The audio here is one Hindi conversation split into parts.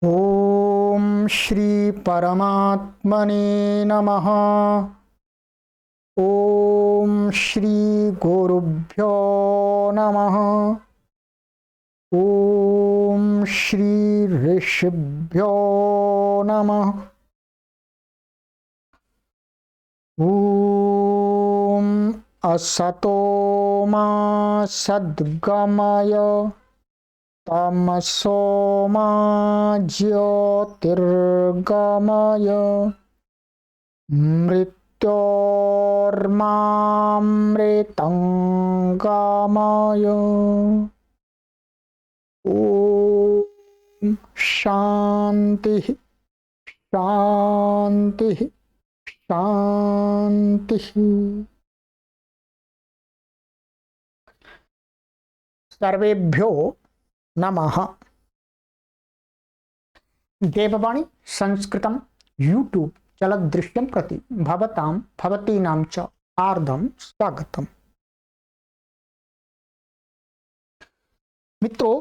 ओम श्री परमात्मने नमः। ओम श्री गुरुभ्यो नमः। ओम श्री ऋषिभ्यो नमः। ओम असतो मा सद्गमय तमसो मा ज्योतिर्गमय मृत्योर्मामृतंगमय। ओम शांति शांति शांति। सर्वेभ्यो नमः। देववाणी संस्कृतम यूट्यूब चलदृश्यम प्रति भवतां भवतीनां च हार्दं स्वागतम। मित्रों,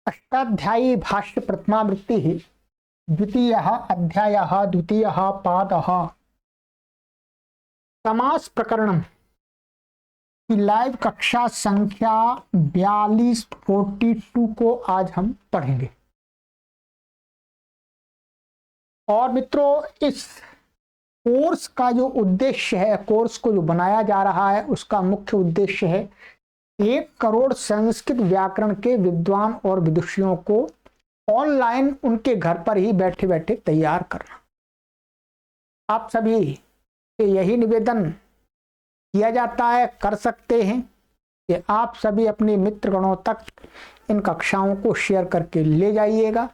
अष्टाध्यायी भाष्य प्रथमावृत्ति द्वितीयः अध्यायः द्वितीयः पादः समास प्रकरणम की लाइव कक्षा संख्या 42 को आज हम पढ़ेंगे। और मित्रों, इस कोर्स का जो उद्देश्य है, कोर्स को जो बनाया जा रहा है, उसका मुख्य उद्देश्य है 1 करोड़ संस्कृत व्याकरण के विद्वान और विदुषियों को ऑनलाइन उनके घर पर ही बैठे बैठे तैयार करना। आप सभी से यही निवेदन किया जाता है, कर सकते हैं कि आप सभी अपने मित्रगणों तक इन कक्षाओं को शेयर करके ले जाइएगा,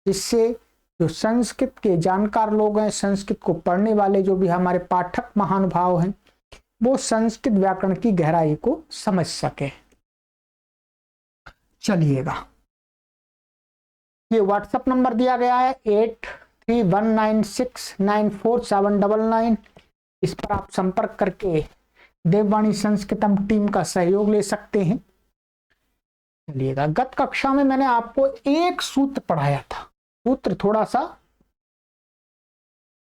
जिससे जो संस्कृत के जानकार लोग हैं, संस्कृत को पढ़ने वाले जो भी हमारे पाठक महानुभाव हैं, वो संस्कृत व्याकरण की गहराई को समझ सके। चलिएगा, ये व्हाट्सएप नंबर दिया गया है 8319694799। इस पर आप संपर्क करके देववाणी संस्कृतम टीम का सहयोग ले सकते हैं। चलिएगा, गत कक्षा में मैंने आपको एक सूत्र पढ़ाया था। सूत्र थोड़ा सा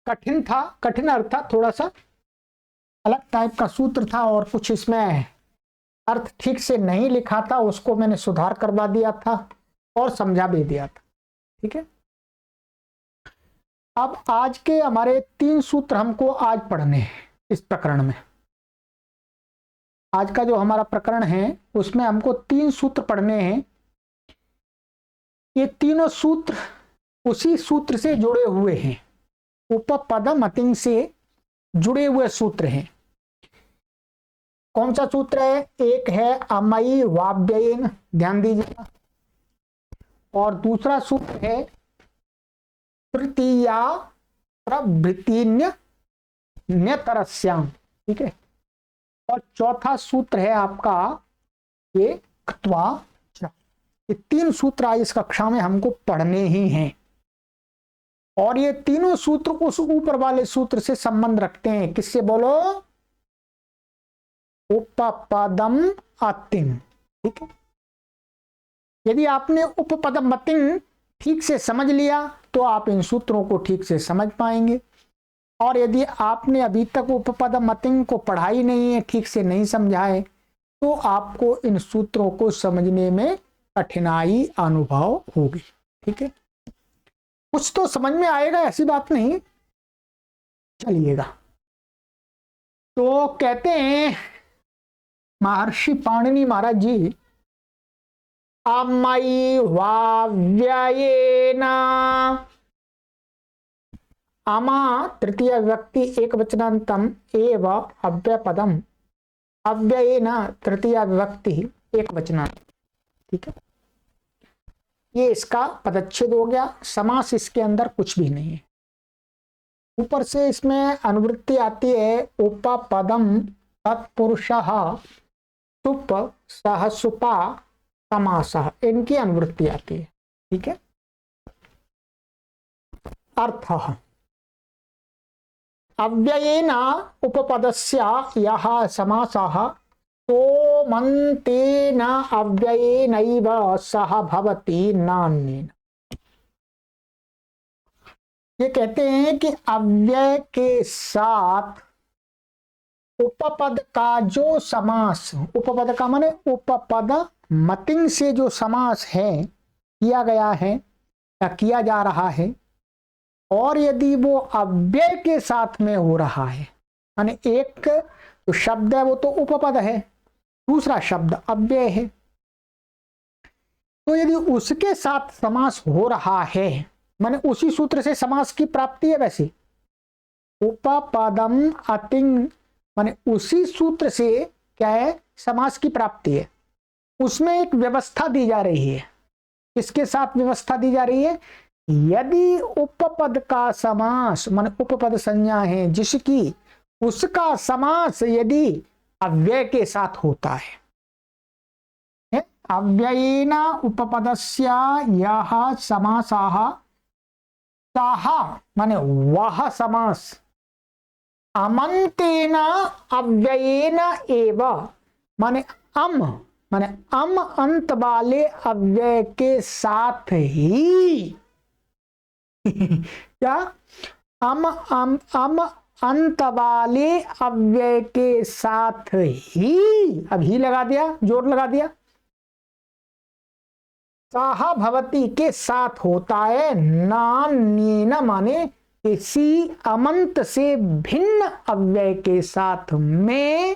कठिन था, कठिन अर्थ था, थोड़ा सा अलग टाइप का सूत्र था और कुछ इसमें अर्थ ठीक से नहीं लिखा था, उसको मैंने सुधार करवा दिया था और समझा भी दिया था। ठीक है, अब आज के हमारे 3 सूत्र हमको आज पढ़ने हैं। इस प्रकरण में आज का जो हमारा प्रकरण है उसमें हमको 3 सूत्र पढ़ने हैं। ये तीनों सूत्र उसी सूत्र से जुड़े हुए हैं, उपपदमतिं से जुड़े हुए सूत्र हैं। कौन सा सूत्र है? एक है अमयी वाव्ययेन, ध्यान दीजिएगा, और दूसरा सूत्र है तृतीया प्रभृतिन्य न्यतरस्याम। ठीक है, और चौथा सूत्र है आपका ये क्त्वा। ये 3 सूत्र आज इस कक्षा में हमको पढ़ने ही हैं, और ये तीनों सूत्र उस ऊपर वाले सूत्र से संबंध रखते हैं। किससे? बोलो, उपपदम अतिं। ठीक है, यदि आपने उपपदम अतिं ठीक से समझ लिया तो आप इन सूत्रों को ठीक से समझ पाएंगे, और यदि आपने अभी तक उपपदम अतिं को पढ़ा ही नहीं है, ठीक से नहीं समझा है, तो आपको इन सूत्रों को समझने में कठिनाई अनुभव होगी। ठीक है, कुछ तो समझ में आएगा, ऐसी बात नहीं। चलिएगा, तो कहते हैं महर्षि पाणिनि महाराज जी, अमयि वाव्ययेन, अमा तृतीय व्यक्ति एक वचनांतम एव अव्ययपदम, अव्ययेन तृतीय व्यक्ति एक वचनांत। ठीक है, ये इसका पदच्छेद हो गया। समास इसके अंदर कुछ भी नहीं है। ऊपर से इसमें अनुवृत्ति आती है उपपदम तत्पुरुषः सुप सह सुपा समासः, इनकी अनुवृत्ति आती है। ठीक है, अर्थ अव्ययेन उपपदस्य यः समासः तो मंते न अव्यये नैव सह भवति नान्येन। ये कहते हैं कि अव्यय के साथ उपपद का जो समास, उपपद का माने उपपद मतिंग से जो समास है किया गया है या किया जा रहा है, और यदि वो अव्यय के साथ में हो रहा है, माने एक जो शब्द है वो तो उपपद है, दूसरा शब्द अव्यय है, तो यदि उसके साथ समास हो रहा है, माने उसी सूत्र से समास की प्राप्ति है। वैसे उपपदम अतिंग माने उसी सूत्र से क्या है, समास की प्राप्ति है। उसमें एक व्यवस्था दी जा रही है। इसके साथ व्यवस्था दी जा रही है, यदि उपपद का समास माने उपपद संज्ञा है जिसकी, उसका समास यदि अव्यय के साथ होता है, अव्ययेन उपपदस्य यह समासः ताः माने वह समास अमंतेन अव्ययेन एव माने अम अंत वाले अव्यय के साथ ही क्या, अम अंत वाले अव्यय के साथ ही, अब ही लगा दिया, जोर लगा दिया, सह भवति के साथ होता है, नान्येन माने किसी अमंत से भिन्न अव्यय के साथ में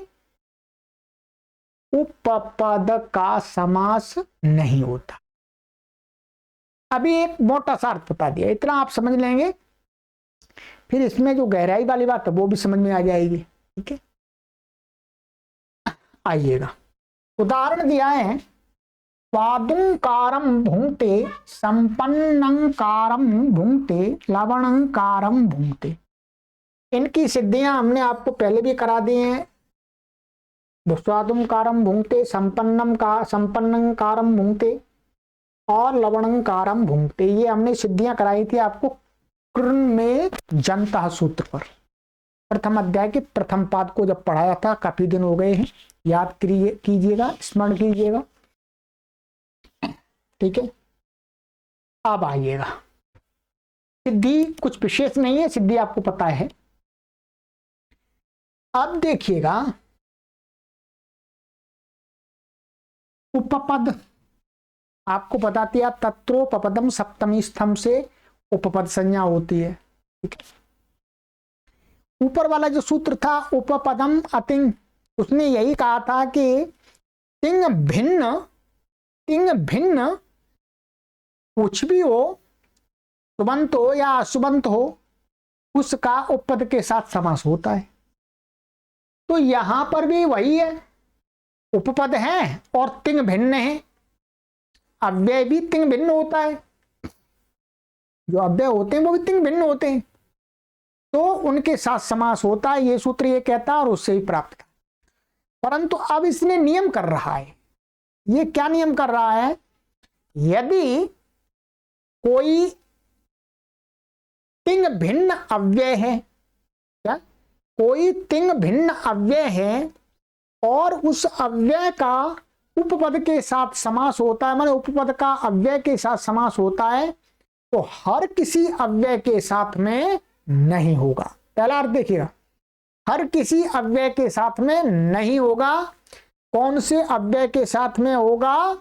उपपद का समास नहीं होता। अभी एक मोटा सा अर्थ बता दिया, इतना आप समझ लेंगे, फिर इसमें जो गहराई वाली बात है वो भी समझ में आ जाएगी। ठीक है, आइएगा, उदाहरण दिया है, स्वादुंकारम भुंक्ते, संपन्नंकारम भुंक्ते, लवणंकारम भुंक्ते। इनकी सिद्धियां हमने आपको पहले भी करा दी हैं। स्वादुंकारम भुंक्ते, संपन्नंकारम भुंक्ते और लवणंकारम भुंक्ते, ये हमने सिद्धियां कराई थी आपको कृन में जनता सूत्र पर। प्रथम अध्याय के प्रथम पाद को जब पढ़ाया था, काफी दिन हो गए हैं, याद कीजिएगा, स्मरण कीजिएगा। ठीक है, अब आइएगा, सिद्धि कुछ विशेष नहीं है, सिद्धि आपको पता है। अब देखिएगा, उपपद आपको बताती है, तत्रोपपदम सप्तमी स्तंभ से उपपद संज्ञा होती है। ठीक है, ऊपर वाला जो सूत्र था उपपदम अतिंग, उसने यही कहा था कि तिंग भिन्न कुछ भी हो, सुबंत हो या अशुबंत हो, उसका उपपद के साथ समास होता है। तो यहां पर भी वही है, उपपद है और तिंग भिन्न है, अव्यय भी तिंग भिन्न होता है, जो अव्यय होते हैं वो भी तिंग भिन्न होते हैं, तो उनके साथ समास होता है, ये सूत्र ये कहता है और उससे ही प्राप्त है। परंतु अब इसने नियम कर रहा है, ये क्या नियम कर रहा है, यदि कोई तिंग भिन्न अव्यय है, क्या कोई तिंग भिन्न अव्यय है और उस अव्यय का उपपद के साथ समास होता है, माने उपपद का अव्यय के साथ समास होता है, तो हर किसी अव्यय के साथ में नहीं होगा। पहला अर्थ देखिएगा, हर किसी अव्यय के साथ में नहीं होगा। कौन से अव्यय के साथ में होगा,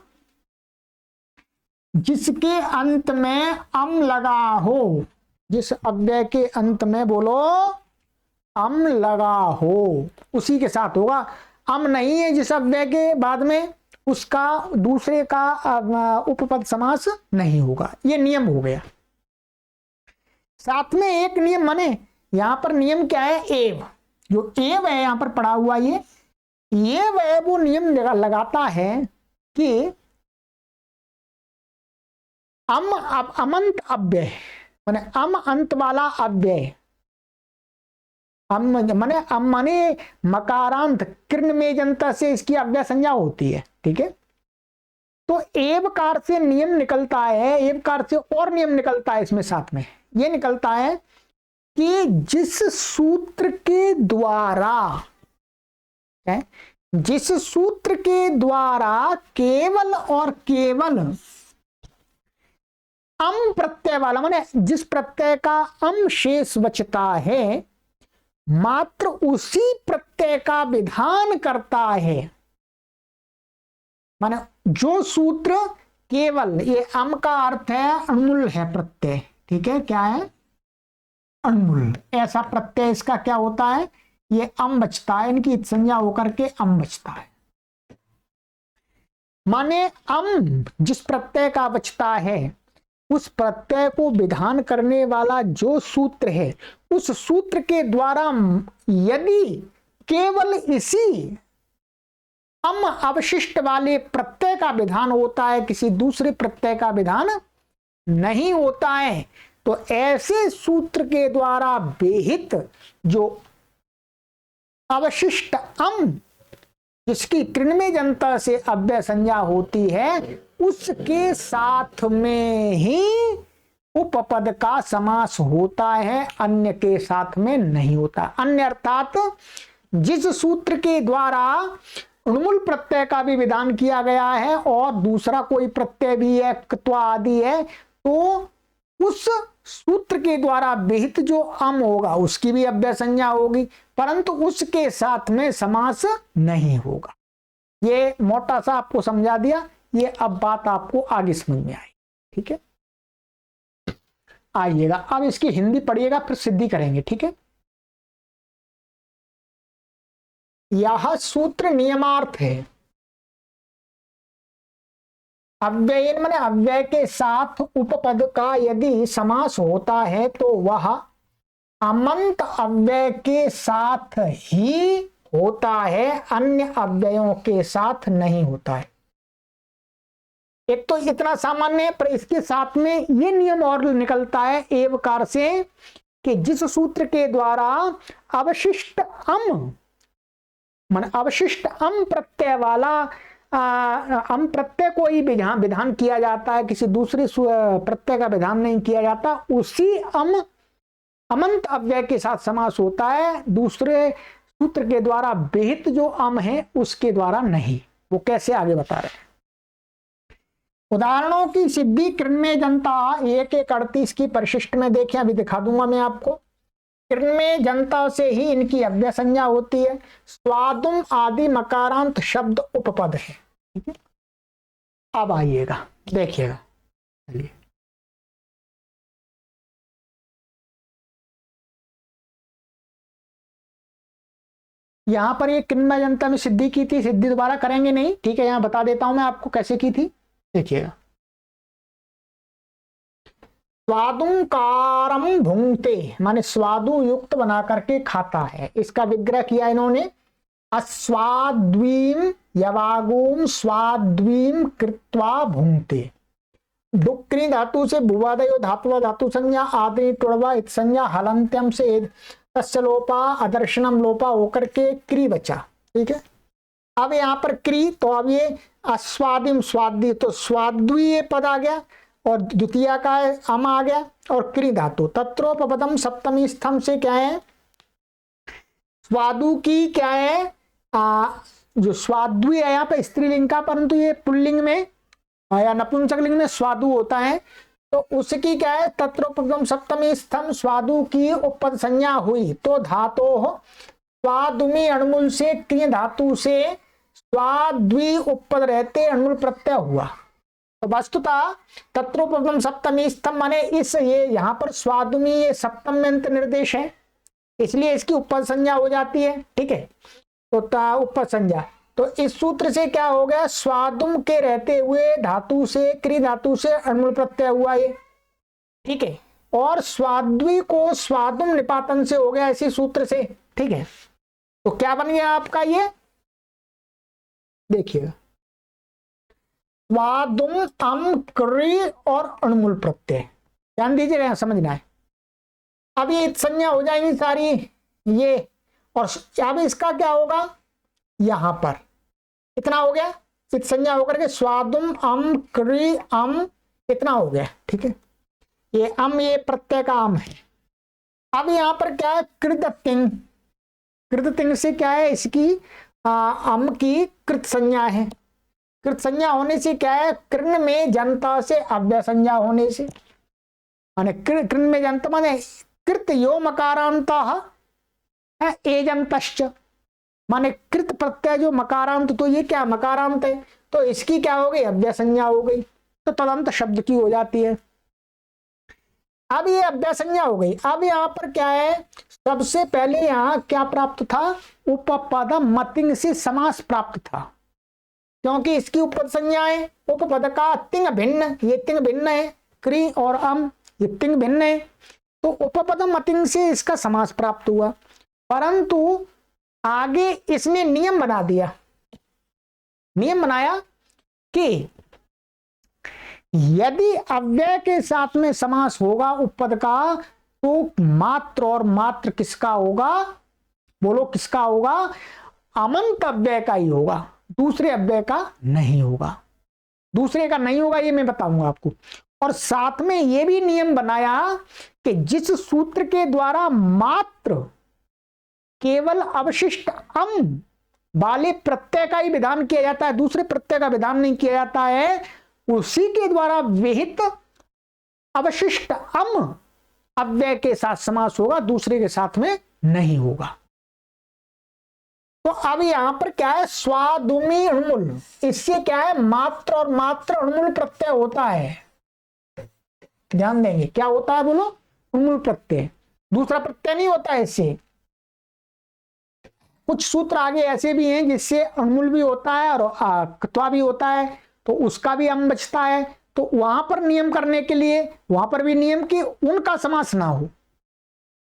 जिसके अंत में अम लगा हो, जिस अव्यय के अंत में बोलो अम लगा हो, उसी के साथ होगा। अम नहीं है जिस अव्यय के बाद में, उसका दूसरे का उपपद समास नहीं होगा। ये नियम हो गया। साथ में एक नियम, माने यहां पर नियम क्या है, एव, जो एव है यहां पर पढ़ा हुआ, ये वह वो नियम लगाता है कि अमंत अव्यय माने अम अंत वाला अव्यय, माने मकारांत कृन में जनता से इसकी अव्यय संज्ञा होती है। ठीक है, तो एवकार से नियम निकलता है, एवकार से और नियम निकलता है इसमें साथ में, ये निकलता है कि जिस सूत्र के द्वारा जिस सूत्र के द्वारा केवल और केवल अम प्रत्यय वाला, माने जिस प्रत्यय का अम शेष बचता है, मात्र उसी प्रत्यय का विधान करता है। माने जो सूत्र केवल, ये अम का अर्थ है अणमुल है प्रत्यय, ठीक है, क्या है, अणमुल, ऐसा प्रत्यय इसका क्या होता है, ये अम बचता है, इनकी संज्ञा होकर के अम बचता है। माने अम जिस प्रत्यय का बचता है, उस प्रत्यय को विधान करने वाला जो सूत्र है, उस सूत्र के द्वारा यदि केवल इसी अम अवशिष्ट वाले प्रत्यय का विधान होता है, किसी दूसरे प्रत्यय का विधान नहीं होता है, तो ऐसे सूत्र के द्वारा विहित जो अवशिष्ट अम, जिसकी कृण्मय जनता से अव्यय संज्ञा होती है, उसके साथ में ही उपपद का समास होता है, अन्य के साथ में नहीं होता। अन्य अर्थात जिस सूत्र के द्वारा उन्मूल प्रत्यय का भी विधान किया गया है और दूसरा कोई प्रत्यय भी है, क्त्वा आदि है, तो उस सूत्र के द्वारा विहित जो अम होगा उसकी भी अव्यय संज्ञा होगी, परंतु उसके साथ में समास नहीं होगा। ये मोटा सा आपको समझा दिया, ये अब बात आपको आगे समझ में आई, ठीक है। आइएगा अब इसकी हिंदी पढ़िएगा, फिर सिद्धि करेंगे, ठीक है। यह सूत्र नियमार्थ है। अव्यय माने अव्यय के साथ उपपद का यदि समास होता है तो वह अमंत अव्यय के साथ ही होता है, अन्य अव्ययों के साथ नहीं होता है। एक तो इतना सामान्य है, पर इसके साथ में ये नियम और निकलता है एवकार से कि जिस सूत्र के द्वारा अवशिष्ट अम मान अवशिष्ट अम प्रत्यय वाला अम प्रत्यय को ही विधान किया जाता है, किसी दूसरे प्रत्यय का विधान नहीं किया जाता, उसी अमंत अव्यय के साथ समास होता है, दूसरे सूत्र के द्वारा विहित जो अम है उसके द्वारा नहीं। वो कैसे, आगे बता रहे हैं। उदाहरणों की सिद्धि कृण्मय जनता 1:38 की परिशिष्ट में देखें, अभी दिखा दूंगा मैं आपको। कृण्मय जनता से ही इनकी अव्यय संज्ञा होती है। स्वादुम आदि मकारांत शब्द उपपद है, ठीक है। अब आइएगा, देखिएगा, चलिए यहां पर ये कृण्मय जनता में सिद्धि की थी, सिद्धि दोबारा करेंगे नहीं, ठीक है। यहां बता देता हूं मैं आपको कैसे की थी, देखिएगा। स्वादुकारम भुंगते माने स्वादु युक्त बना करके खाता है, इसका विग्रह किया इन्होंने। अस्वाद्वीम यवागुम स्वाद्वीम कृत्वा भुंगते। डुक्री धातु से भुवादयो धातु धातु संज्ञा आदि टुड़वा इत संज्ञा हलंत्यम से तस्य लोपा अदर्शनम लोपा होकर के क्री बचा, ठीक है। अब यहाँ पर क्री, तो अब ये अस्वादिम स्वादी, तो स्वाद्वीय पद आ गया और द्वितीय का अम आ गया और क्री धातु। तत्रोपपदम सप्तमी स्तंभ से क्या है, स्वादु की क्या है, जो स्वाद्वी है यहाँ पे स्त्रीलिंग का, परंतु ये पुल्लिंग में या नपुंसक लिंग में स्वादु होता है, तो उसकी क्या है, तत्रोपपदम सप्तमी स्तंभ स्वादु की उपपद संज्ञा हुई, तो धातो स्वादुमी अणमुल से क्रिय धातु से स्वाद्वी उपपद रहते अणमुल प्रत्यय हुआ। तो वस्तुतः तत्रोपपदम सप्तमी स्तंभ माने इस ये यहाँ पर स्वादुमी ये सप्तम में अंत निर्देश है, इसलिए इसकी उपपद संज्ञा हो जाती है, ठीक है। तो उपपद संज्ञा, तो इस सूत्र से क्या हो गया, स्वादुम के रहते हुए धातु से क्रि धातु से अणमुल प्रत्यय हुआ ये, ठीक है। और स्वाद्वी को स्वादुम निपातन से हो गया इसी सूत्र से, ठीक है। तो क्या बन गया आपका ये, देखिएगा, स्वादुम अम क्रि और अणमुल प्रत्यय, ध्यान दीजिएगा, समझना है। अब ये संज्ञा हो जाएंगी सारी ये, और अब इसका क्या होगा, यहां पर इतना हो गया, इत संज्ञा होकर के स्वादुम अम क्रि अम इतना हो गया, ठीक है। ये अम ये प्रत्यय का अम है। अब यहां पर क्या है, कृततिंग, कृततिंग से क्या है, इसकी अम की कृत संज्ञा है। कृत संज्ञा होने से क्या है, कृण में जनता से अव्यय संज्ञा होने से, माने कृण में जनता माने कृत यो मकारांत एजंतश्च, माने कृत प्रत्यय जो मकारांत, तो ये क्या मकारांत है, तो इसकी क्या हो गई, अव्यय संज्ञा हो गई, तो तदंत शब्द की हो जाती है। अब ये अव्यय संज्ञा हो गई। अब यहाँ पर क्या है, सबसे पहले यहाँ क्या प्राप्त था, उपपद मतिंग से समास प्राप्त था, क्योंकि इसकी उपपद संज्ञा है। उपपद का तिंग भिन्न, ये तिंग भिन्न है, क्री और अम ये तिंग भिन्न है, तो उपपद मतिंग से इसका समास प्राप्त हुआ। परंतु आगे इसने नियम बना दिया, नियम बनाया कि यदि अव्यय के साथ में समास होगा उपपद का, तो मात्र और मात्र किसका होगा, बोलो किसका होगा, अमंत अव्यय का ही होगा, दूसरे अव्यय का नहीं होगा। दूसरे का नहीं होगा ये मैं बताऊंगा आपको। और साथ में ये भी नियम बनाया कि जिस सूत्र के द्वारा मात्र केवल अवशिष्ट अम वाले प्रत्यय का ही विधान किया जाता है, दूसरे प्रत्यय का विधान नहीं किया जाता है, उसी के द्वारा विहित अवशिष्ट अम अव्यय के साथ समास होगा, दूसरे के साथ में नहीं होगा। तो अब यहां पर क्या है, स्वादुमी अणुमूल, इससे क्या है, मात्र और मात्र अणुमूल प्रत्यय होता है। ध्यान देंगे क्या होता है, बोलो अणुमूल प्रत्यय, दूसरा प्रत्यय नहीं होता है इससे। कुछ सूत्र आगे ऐसे भी हैं जिससे अणुमूल भी होता है और क्त्वा भी होता है, तो उसका भी अम बचता है। तो वहां पर नियम करने के लिए वहां पर भी नियम कि उनका समास ना हो।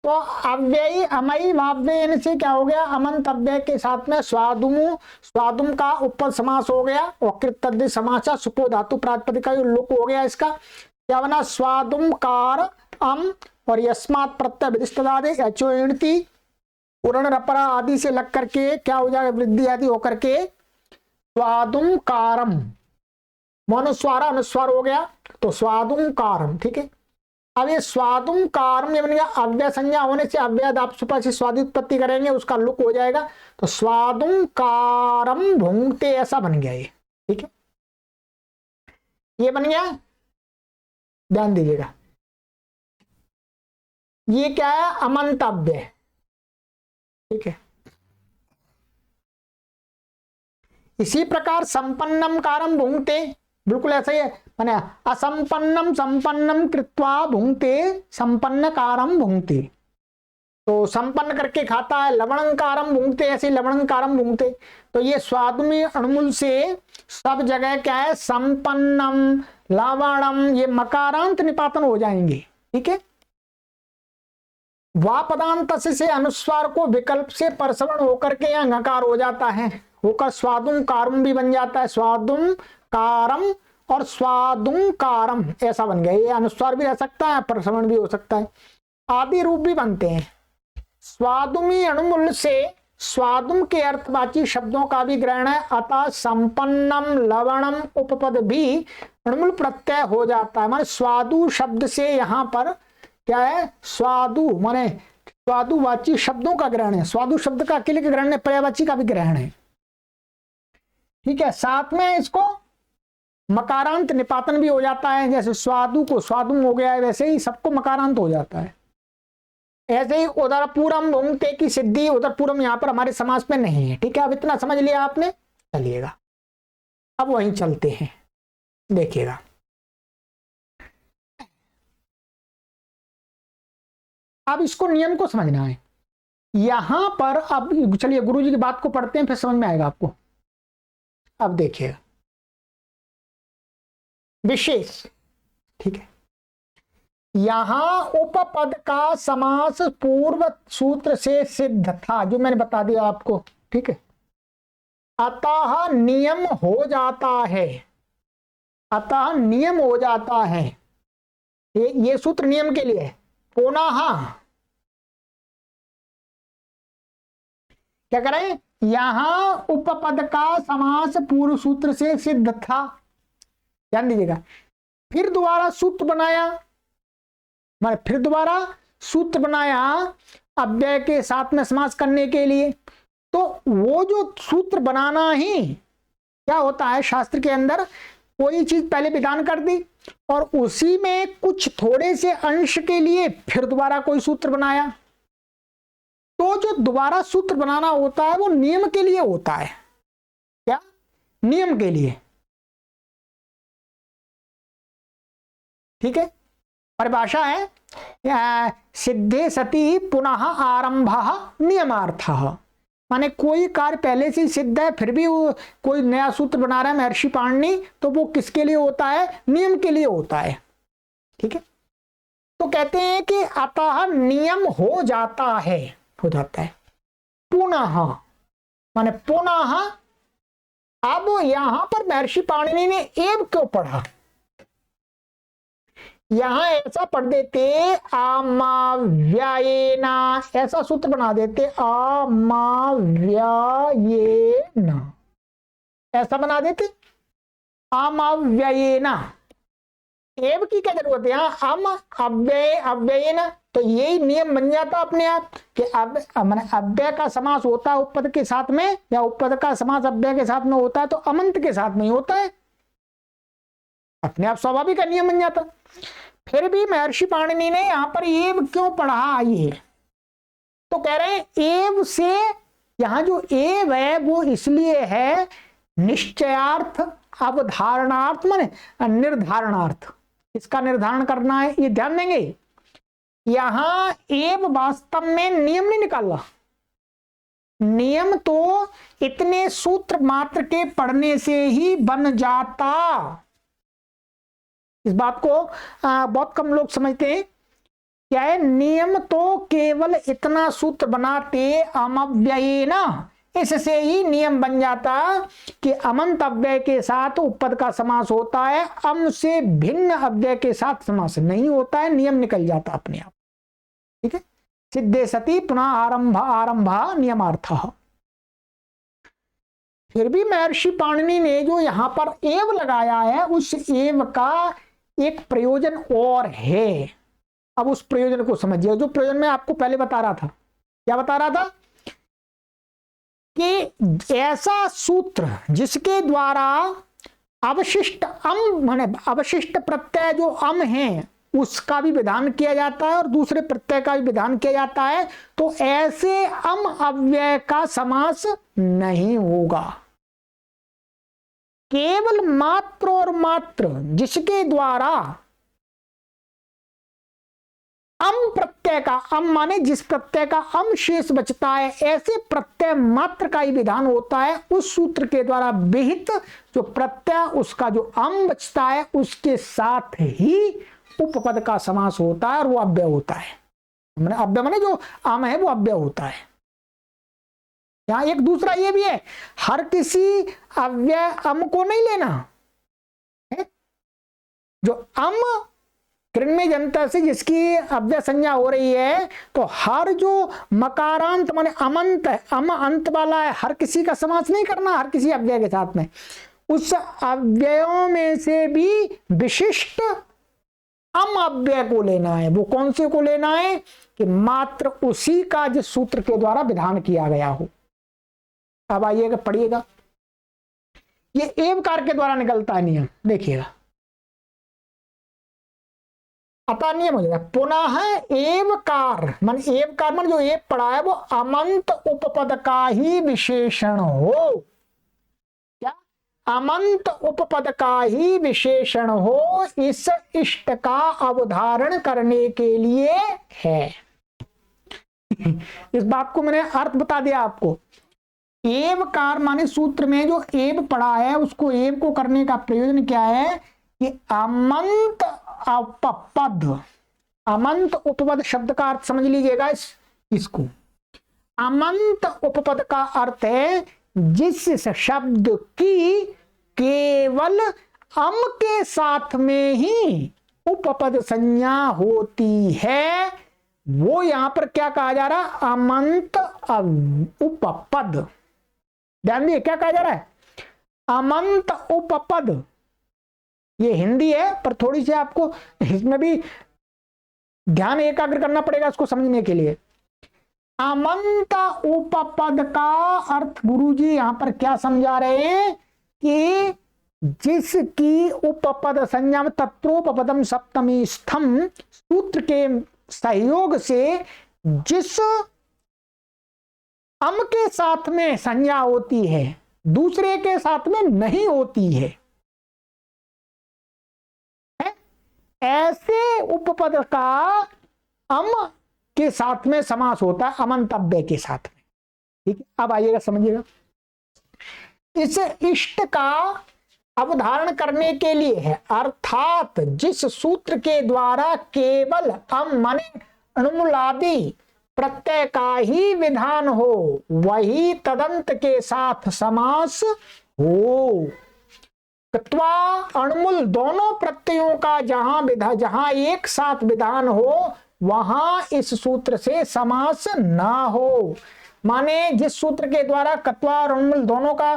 तो अव्ययी अमयी वाव्यय से क्या हो गया, अमंत अव्यय के साथ में स्वादुमु, स्वादुम का उपपद समास हो गया, और कृत समाचा सुपो धातु प्रातिपदिक का लुक हो गया। इसका क्या बना, स्वादुम कार अम और यस्मात् प्रत्यय विदिष्टदादे एचो इणति उरण रपरा आदि से लग करके क्या हो जाएगा, वृद्धि आदि होकर के स्वादुम कारम, मनुस्वार अनुस्वार हो गया, तो स्वादुम कारम। ठीक है, अब ये स्वादुम कारम ये बन गया, अव्यय संज्ञा होने से अव्यय आप सुपा से स्वादि उत्पत्ति करेंगे, उसका लुक हो जाएगा, तो स्वादुम कारम भुंगते, ऐसा बन गया ये। ठीक है, ये बन गया, ध्यान दीजिएगा। ये क्या है, अमंत अव्यय। ठीक है, इसी प्रकार संपन्नम कारम भुंगते, बिल्कुल ऐसा ही है, माने असंपन्नम संपन्नम कृत्वा भुंगते संपन्न कारम भुंगते, तो संपन्न करके खाता है, लवणंकारम भुंगते, ऐसे लवणंकारम भुंगते। तो ये स्वादुमी अणुमूल से सब जगह क्या है, संपन्नम लवणम ये मकारांत निपातन हो जाएंगे। ठीक है, वा पदांत से अनुस्वार को विकल्प से परसवर्ण होकर के यहाँ नकार हो जाता है, होकर स्वादुम कारम भी बन जाता है, स्वादुम कारम और स्वादुम कारम ऐसा बन गया। ये अनुस्वार भी रह सकता है, परसवर्ण भी हो सकता है, आदि रूप भी बनते हैं। स्वादुमी अणुमूल से स्वादुम के अर्थवाची शब्दों का भी ग्रहण है, अतः संपन्नम लवणम उपपद भी अणुमूल प्रत्यय हो जाता है। माने स्वादु शब्द से यहाँ पर क्या है, स्वादु माने स्वादुवाची शब्दों का ग्रहण है, स्वादु शब्द का अकेले का ग्रहण है, पर्यायवाची का भी ग्रहण है। ठीक है, साथ में इसको मकारांत निपातन भी हो जाता है, जैसे स्वादु को स्वादुम हो गया है, वैसे ही सबको मकारांत हो जाता है। ऐसे ही उधर पूरम भुंगते की सिद्धि, उधर पूरम यहाँ पर हमारे समास में नहीं है। ठीक है, अब इतना समझ लिया आपने, चलिएगा अब वहीं चलते हैं, देखिएगा। अब इसको नियम को समझना है यहां पर। अब चलिए गुरुजी की बात को पढ़ते हैं, फिर समझ में आएगा आपको। अब देखिए विशेष, ठीक है, यहां उपपद का समास पूर्व सूत्र से सिद्ध था, जो मैंने बता दिया आपको। ठीक है, अतः नियम हो जाता है, अतः नियम हो जाता है, ये सूत्र नियम के लिए है। पुनः क्या करें, यहां उपपद का समास पूर्व सूत्र से सिद्ध था, ध्यान दीजिएगा। फिर दोबारा सूत्र बनाया, माने फिर दोबारा सूत्र बनाया अव्यय के साथ में समास करने के लिए, तो वो जो सूत्र बनाना ही क्या होता है, शास्त्र के अंदर कोई चीज पहले विधान कर दी और उसी में कुछ थोड़े से अंश के लिए फिर दोबारा कोई सूत्र बनाया। तो जो दोबारा सूत्र बनाना होता है वो नियम के लिए होता है। क्या? नियम के लिए। ठीक है, परिभाषा है सिद्धे सती पुनः आरंभ नियमार्थः, माने कोई कार्य पहले से ही सिद्ध है फिर भी वो कोई नया सूत्र बना रहा है महर्षि पाणिनि, तो वो किसके लिए होता है? नियम के लिए होता है। ठीक है, तो कहते हैं कि अतः नियम हो जाता है पुनः, माने पुनः। अब यहां पर महर्षि पाणिनि ने एव क्यों पढ़ा? यहां ऐसा पढ़ देते आमाव्यायेन, ऐसा सूत्र बना देते आमाव्यायेन, ऐसा बना देते आमाव्यायेन। एव की क्या जरूरत है? हम अव्यय अव्ययेन, तो यही नियम बन जाता अपने आप कि अब माने अव्यय का समास होता है उपपद के साथ में, या उपपद का समास अव्यय के साथ में होता है तो अमंत के साथ में होता है, अपने आप स्वाभाविक का नियम बन जाता। फिर भी महर्षि पाणिनि ने यहां पर एव क्यों पढ़ा? ये तो कह रहे हैं एव से, यहां जो एव है वो इसलिए है निश्चयार्थ अवधारणार्थ माने निर्धारणार्थ, इसका निर्धारण करना है। ये ध्यान देंगे, यहां एव वास्तव में नियम नहीं निकाला, नियम तो इतने सूत्र मात्र के पढ़ने से ही बन जाता। इस बात को बहुत कम लोग समझते हैं। क्या है? नियम तो केवल इतना सूत्र बनाते अमव्ययेन, इससे ही नियम बन जाता कि अमंत अव्यय के साथ उपपद का समास होता है, अम से भिन्न अव्यय के साथ समास नहीं होता है, नियम निकल जाता अपने आप। ठीक है, सिद्धे सती पुनः आरंभ आरंभ नियमार्थः। फिर भी महर्षि पाणिनि ने जो यहां पर एव लगाया है, उस एव का एक प्रयोजन और है। अब उस प्रयोजन को समझिए, जो प्रयोजन मैं आपको पहले बता रहा था। क्या बता रहा था? कि ऐसा सूत्र जिसके द्वारा अवशिष्ट अम माने अवशिष्ट प्रत्यय जो अम है उसका भी विधान किया जाता है और दूसरे प्रत्यय का भी विधान किया जाता है, तो ऐसे अम अव्यय का समास नहीं होगा। केवल मात्र और मात्र जिसके द्वारा अम प्रत्यय का, अम माने जिस प्रत्यय का अम शेष बचता है, ऐसे प्रत्यय मात्र का ही विधान होता है। उस सूत्र के द्वारा विहित जो प्रत्यय उसका जो अम बचता है उसके साथ ही उपपद का समास होता है और वो अव्यय होता है। मैंने अव्यय माने जो अम है वो अव्यय होता है। यहां एक दूसरा ये भी है, हर किसी अव्यय अम को नहीं लेना है। जो अम कृण्मय जनता से जिसकी अव्यय संज्ञा हो रही है, तो हर जो मकारांत माने अमंत है, अम अंत वाला है, हर किसी का समास नहीं करना हर किसी अव्यय के साथ में। उस अव्ययों में से भी विशिष्ट अम अव्यय को लेना है। वो कौन से को लेना है? कि मात्र उसी का जिस सूत्र के द्वारा विधान किया गया हो। अब आइएगा, पढ़िएगा, ये एवकार के द्वारा निकलता है नियम। देखिएगा, अतः नियम हो जाएगा पुनः एवकार, मन एवकार मन जो एव पढ़ा है वो अमंत उपपद का ही विशेषण हो। क्या? अमंत उपपद का ही विशेषण हो, इस इष्ट का अवधारण करने के लिए है। इस बात को मैंने अर्थ बता दिया आपको। एवकार माने सूत्र में जो एव पढ़ा है उसको एव को करने का प्रयोजन क्या है? कि अमंत उपपद, अमंत उपपद शब्द का अर्थ समझ लीजिएगा इसको। अमंत उपपद का अर्थ है जिस शब्द की केवल अम के साथ में ही उपपद संज्ञा होती है, वो यहां पर क्या कहा जा रहा है? अमंत उपपद। ध्यान दिए क्या कहा जा रहा है? अमंत उपपद। ये हिंदी है पर थोड़ी सी आपको इसमें भी ध्यान एकाग्र करना पड़ेगा इसको समझने के लिए। अमंत उपपद का अर्थ गुरुजी यहां पर क्या समझा रहे हैं कि जिसकी उपपद संज्ञा तत्रोपपदम सप्तमी स्थम सूत्र के सहयोग से जिस अम के साथ में संज्ञा होती है दूसरे के साथ में नहीं होती है, ऐसे उपपद का अम के साथ में समास होता है अमंतव्य के साथ में। ठीक है, अब आइएगा समझिएगा। इस इष्ट का अवधारण करने के लिए है, अर्थात जिस सूत्र के द्वारा केवल अम माने अणुमूलादि प्रत्यय का ही विधान हो वही तदंत के साथ समास हो। कृत्वा अणुमूल दोनों प्रत्ययों का जहां एक साथ विधान हो वहां इस सूत्र से समास ना हो। माने जिस सूत्र के द्वारा कृत्वा और अणुमूल दोनों का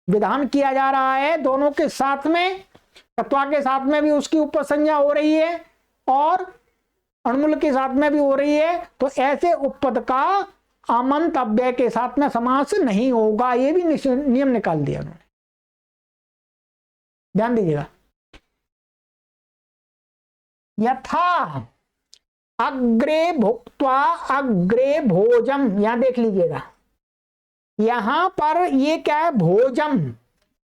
विधान किया जा रहा है, दोनों के साथ में कृत्वा के साथ में भी उसकी उपसंज्ञा हो रही है और अणुमूल के साथ में भी हो रही है, तो ऐसे उपपद का अमंत अव्यय के साथ में समास नहीं होगा। ये भी नियम निकाल दिया उन्होंने, ध्यान दीजिएगा। यथा अग्रे भुक्त्वा अग्रे भोजम, यहां देख लीजिएगा, यहां पर ये क्या है भोजम,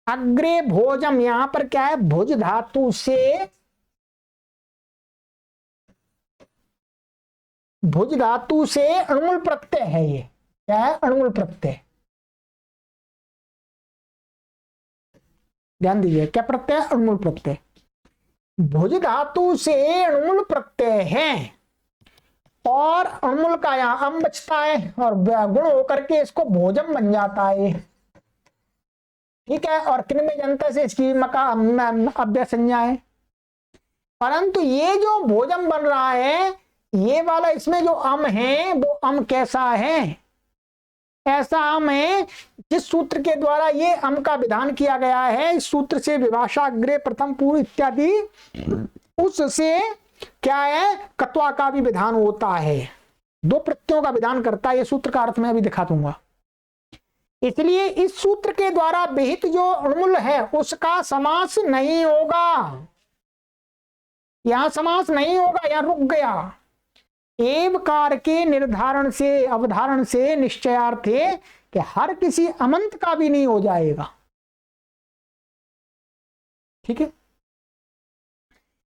अग्रे भोजम, यहां पर क्या है भुज धातु से, भुज धातु से अणुमूल प्रत्यय है। ये क्या है अणुमूल प्रत्यय, ध्यान दीजिए क्या प्रत्यय अणुमूल प्रत्यय, भुज धातु से अणुमूल प्रत्यय है और अणुमूल का यहां अम बचता है और गुण होकर के इसको भोजम बन जाता है। ठीक है, और किन्मय जनता से इसकी मका अव्यय संज्ञा है। परंतु ये जो भोजम बन रहा है ये वाला, इसमें जो अम है वो अम कैसा है, ऐसा अम है जिस सूत्र के द्वारा ये अम का विधान किया गया है, इस सूत्र से विभाषा अग्रे प्रथम पूर्व इत्यादि, उससे क्या है कत्वा का भी विधान होता है, दो प्रत्ययों का विधान करता है। ये सूत्र का अर्थ मैं अभी दिखा दूंगा। इसलिए इस सूत्र के द्वारा विहित जो अणुमूल है उसका समास नहीं होगा, यहां समास नहीं होगा, यहां रुक गया। एवकार के निर्धारण से अवधारण से निश्चयार्थ है कि हर किसी अमंत का भी नहीं हो जाएगा। ठीक है,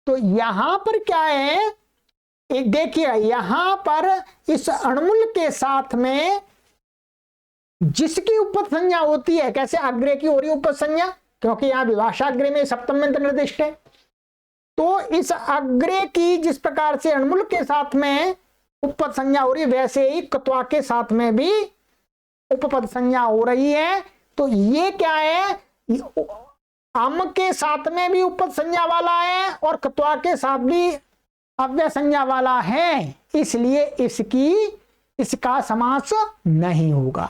तो यहां पर क्या है, एक देखिए यहां पर इस अणुमूल के साथ में जिसकी उपसंज्ञा होती है, कैसे अग्रे की हो रही उपसंज्ञा, क्योंकि यहां विभाषा अग्रे में सप्तम में निर्दिष्ट है, तो इस अग्रे की जिस प्रकार से अणुमूल के साथ में उपपद संज्ञा हो रही है वैसे ही कत्वा के साथ में भी उपपद संज्ञा हो रही है। तो ये क्या है, अम के साथ में भी उपपद संज्ञा वाला है और कत्वा के साथ भी अव्यय संज्ञा वाला है, इसलिए इसका समास नहीं होगा।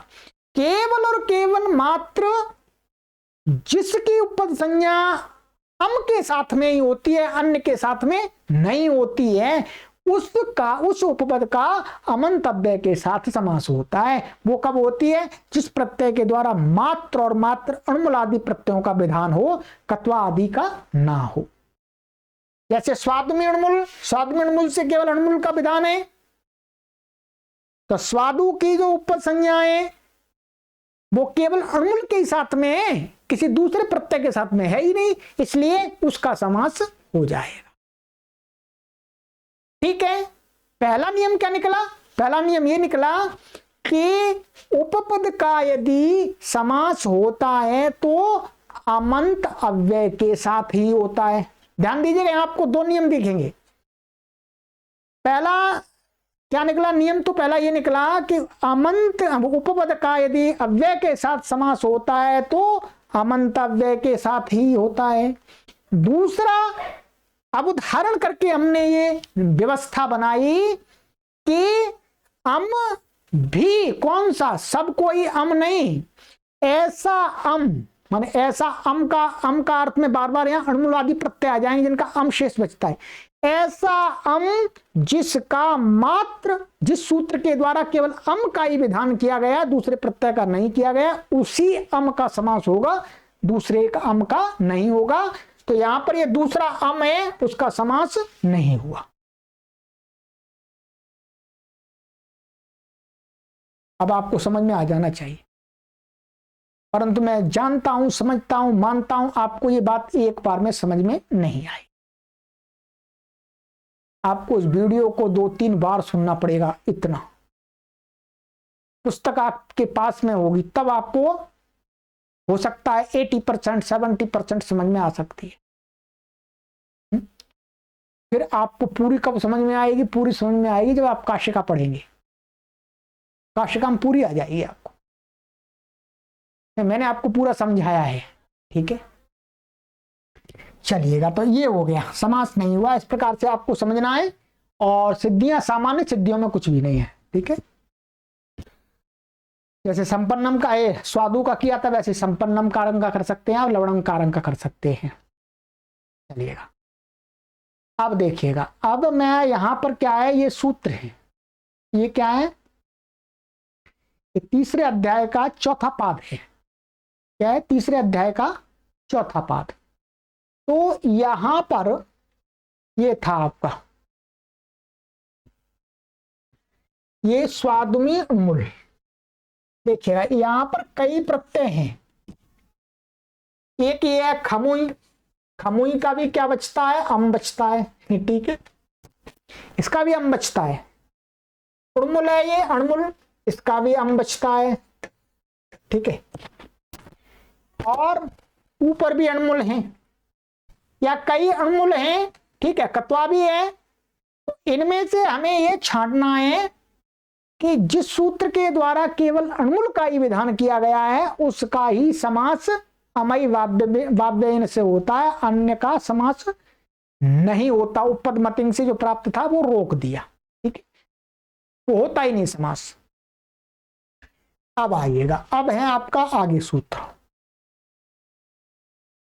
केवल और केवल मात्र जिसकी उपपद संज्ञा अम के साथ में ही होती है अन्य के साथ में नहीं होती है, उस उपपद का अमंत अव्यय के साथ समास होता है। वो कब होती है, जिस प्रत्यय के द्वारा मात्र और मात्र अणुमूल आदि प्रत्ययों का विधान हो, कत्वा आदि का ना हो। जैसे स्वादुमी अणुमूल, स्वादुमी अणुमूल से केवल अणुमूल का विधान है, तो स्वादु की जो उपपद संज्ञा है वो केवल अणुमूल के साथ में है, किसी दूसरे प्रत्यय के साथ में है ही नहीं, इसलिए उसका समास हो जाएगा। ठीक है, पहला नियम क्या निकला, पहला नियम ये निकला कि उपपद का यदि समास होता है तो अमंत अव्यय के साथ ही होता है। ध्यान दीजिएगा, आपको दो नियम दिखेंगे। पहला क्या निकला नियम, तो पहला ये निकला कि अमंत उपपद का यदि अव्यय के साथ समास होता है तो अमंत अव्यय के साथ ही होता है। दूसरा, अब उदाहरण करके हमने ये व्यवस्था बनाई कि अम भी कौन सा, सब कोई अम नहीं, ऐसा अम, माने ऐसा अम का अर्थ में बार बार यहां अणुमूल आदि प्रत्यय आ जाएंगे जिनका अम शेष बचता है। ऐसा अम जिसका मात्र, जिस सूत्र के द्वारा केवल अम का ही विधान किया गया, दूसरे प्रत्यय का नहीं किया गया, उसी अम का समास होगा, दूसरे का अम का नहीं होगा। तो यहां पर ये दूसरा अम है, उसका समास नहीं हुआ। अब आपको समझ में आ जाना चाहिए, परंतु मैं जानता हूं, समझता हूं, मानता हूं आपको ये बात एक बार में समझ में नहीं आई। आपको इस वीडियो को 2-3 बार सुनना पड़ेगा। इतना पुस्तक आपके पास में होगी तब आपको हो सकता है 80% 70% समझ में आ सकती है। फिर आपको पूरी कब समझ में आएगी? पूरी समझ में आएगी जब आप काशिका पढ़ेंगे, काशिका में पूरी आ जाएगी आपको। मैंने आपको पूरा समझाया है, ठीक है। चलिएगा, तो ये हो गया, समास नहीं हुआ, इस प्रकार से आपको समझना है। और सिद्धियां सामान्य सिद्धियों में कुछ भी नहीं है, ठीक है। जैसे संपन्नम का है, स्वादु का किया था, वैसे संपन्नम कारंग का कर सकते हैं और लवणम कारंग का कर सकते हैं। चलिएगा, अब देखिएगा, अब मैं यहां पर क्या है, ये सूत्र है, ये क्या है, ये तीसरे अध्याय का चौथा पाद है। क्या है? तीसरे अध्याय का चौथा पाद। तो यहां पर ये था आपका, ये स्वादुमी मूल। देखिएगा यहां पर कई प्रत्यय हैं। एक ये है खमुई, खमुई का भी क्या बचता है? अम बचता है, ठीक है, इसका भी अम बचता है। उड़मुल है ये अणमुल, इसका भी अम बचता है, ठीक है। और ऊपर भी अणमुल हैं या कई अणमुल हैं, ठीक है, कत्वा भी है। तो इनमें से हमें यह छांटना है कि जिस सूत्र के द्वारा केवल अणमुल का ही विधान किया गया है उसका ही समास अमय वाव्ययन से होता है, अन्य का समास नहीं होता। उपपद मतिंग से जो प्राप्त था वो रोक दिया, ठीक है, वो होता ही नहीं समास। अब आइएगा, अब है आपका आगे सूत्र।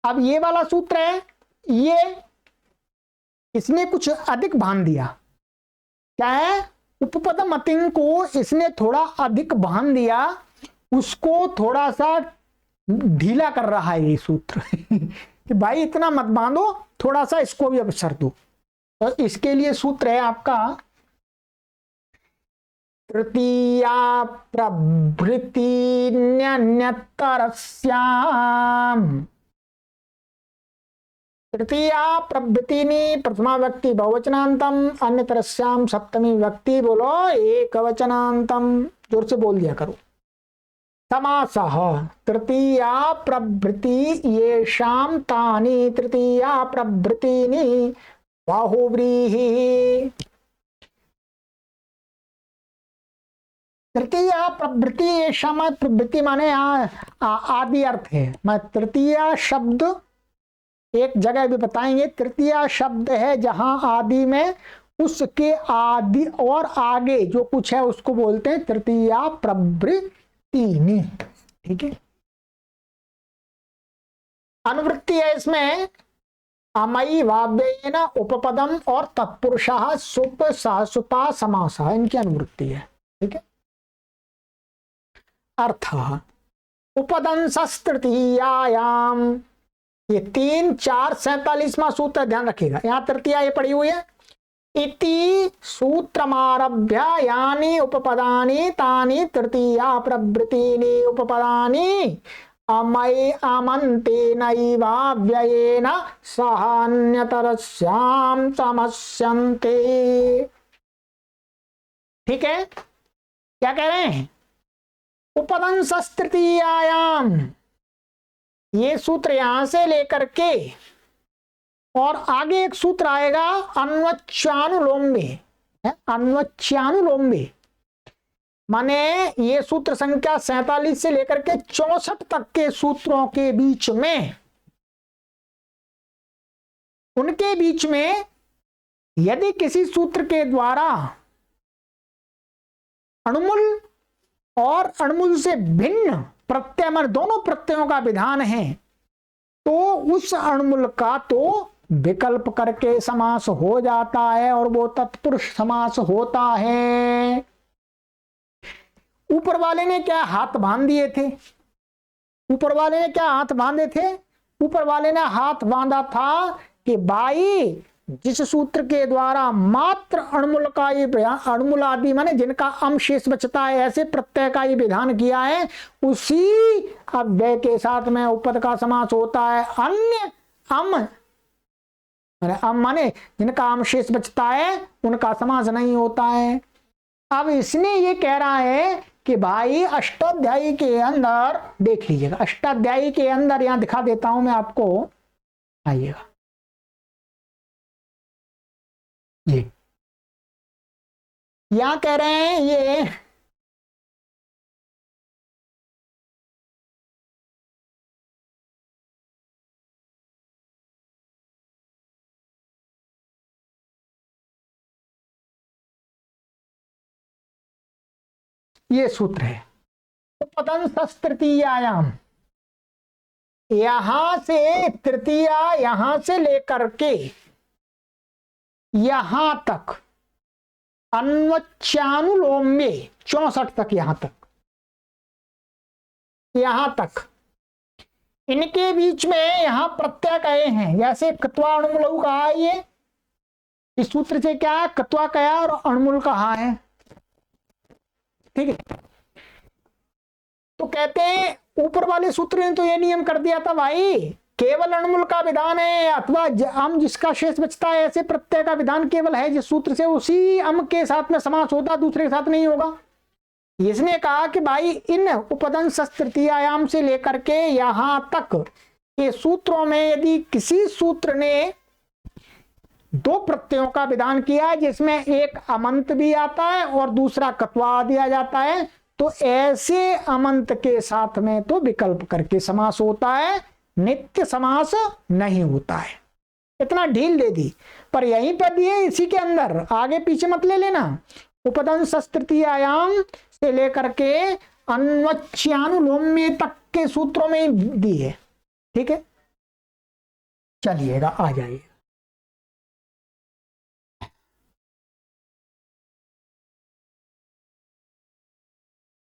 अब ये वाला सूत्र है, ये इसने कुछ अधिक भान दिया। क्या है? उपपद मतिंग को इसने थोड़ा अधिक भान दिया, उसको थोड़ा सा ढीला कर रहा है ये सूत्र कि भाई इतना मत बांधो, थोड़ा सा इसको भी अवसर दो। तो इसके लिए सूत्र है आपका तृतीया प्रभृति न्यन्यतरस्याम। तृतीया प्रभृतिनी प्रथमा व्यक्ति बहुवचनांतम, अन्यतरस्याम सप्तमी व्यक्ति बोलो एक वचनांतम। जोर से बोल दिया करो। समासः तृतीया प्रभृति येषां तानि तृतीया प्रभृतिनी बाहुव्रीहि। तृतीया प्रभृति येषां, प्रभृति माने आदि अर्थ है। मैं तृतीया शब्द एक जगह भी बताएंगे, तृतीया शब्द है जहां आदि में उसके आदि और आगे जो कुछ है उसको बोलते हैं तृतीया प्रभृतिनी, ठीक है। अनुवृत्ति है इसमें अमयी वाव्येन उपपदम और तत्पुरुषः सुप सहसुपा समासः, इनकी अनुवृत्ति है, ठीक है। अर्थ उपदंसस् तृतीयायाम, ये 3, 4, 47वां सूत्र ध्यान रखिएगा। यहां तृतीया ये पड़ी हुई है। इति सूत्रमारभ्य यानी उपपदानि तानि तृतीया प्रभृतिनी उपपदानि अमय आमन्तेनैवाव्ययेन सहान्यतरस्यां समस्यन्ते। ठीक है, क्या कह रहे हैं? उपदंसस् तृतीयायाम, ये सूत्र यहां से लेकर के और आगे एक सूत्र आएगा अन्वच्यानुलोम्बे। अन्वच्यानुलोम्बे माने ये सूत्र संख्या 47 से लेकर के 64 तक के सूत्रों के बीच में, उनके बीच में यदि किसी सूत्र के द्वारा अणुमूल और अणुमूल से भिन्न प्रत्यय, दोनों प्रत्ययों का विधान है, तो उस अणुमूल का तो विकल्प करके समास हो जाता है और वो तत्पुरुष समास होता है। ऊपर वाले ने क्या हाथ बांध दिए थे? ऊपर वाले ने क्या हाथ बांधे थे? ऊपर वाले ने हाथ बांधा था कि भाई जिस सूत्र के द्वारा मात्र अणमुल का ये अणमुल आदि माने जिनका अम शेष बचता है ऐसे प्रत्यय का ये विधान किया है, उसी अव्यय के साथ में उपपद का समास होता है। अन्य अम माने जिनका अम शेष बचता है उनका समास नहीं होता है। अब इसने ये कह रहा है कि भाई अष्टाध्यायी के अंदर देख लीजिएगा, अष्टाध्यायी के अंदर यहां दिखा देता हूं मैं आपको, आइएगा ये यहां कह रहे हैं ये सूत्र है उपदंश तृतीयायाम, यहां से तृतीया यहां से लेकर के यहां तक अन्वच्यानुलोम्य 64 तक, यहां तक इनके बीच में यहां प्रत्यय कहे हैं। जैसे कत्वा अणुमूल कहा, ये इस सूत्र से क्या है, कत्वा कहा और अणुमूल कहा है, ठीक है। तो कहते हैं ऊपर वाले सूत्र ने तो ये नियम कर दिया था भाई केवल अणुमूल का विधान है अथवा अम जिसका शेष बचता है ऐसे प्रत्यय का विधान केवल है जिस सूत्र से उसी अम के साथ में समास होता, दूसरे के साथ नहीं होगा। इसने कहा कि भाई इन उपदंश तृतीयायाम से लेकर के यहां तक के सूत्रों में यदि किसी सूत्र ने दो प्रत्ययों का विधान किया है जिसमें एक अमंत भी आता है और दूसरा कत्वा दिया जाता है, तो ऐसे अमंत के साथ में तो विकल्प करके समास होता है, नित्य समास नहीं होता है। इतना ढील दे दी, पर यहीं पर दिए इसी के अंदर, आगे पीछे मत ले लेना। उपदंश तृतीयायाम से लेकर के अन्वच्यानुलोम्य तक के सूत्रों में दी है, ठीक है। चलिएगा आ जाइए,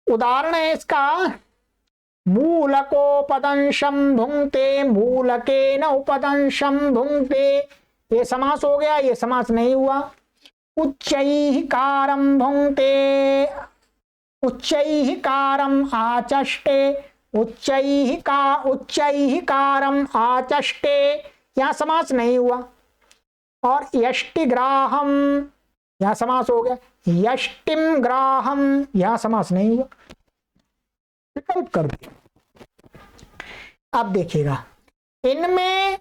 उदाहरण है इसका, मूलकोपदंशम भुंक्ते मूलकेन उपदंशम भुंक्ते, ये समास हो गया, ये समास नहीं हुआ। उच्चैः कारं भुंक्ते उच्चैः कारं आचष्टे, उच्चैः कारं आचष्टे, यहां समास नहीं हुआ। और यष्टिग्राहम, यहां समास हो गया। यष्टिम ग्राहम, यहां समास नहीं हुआ, विकल्प कर दिया। अब देखिएगा इनमें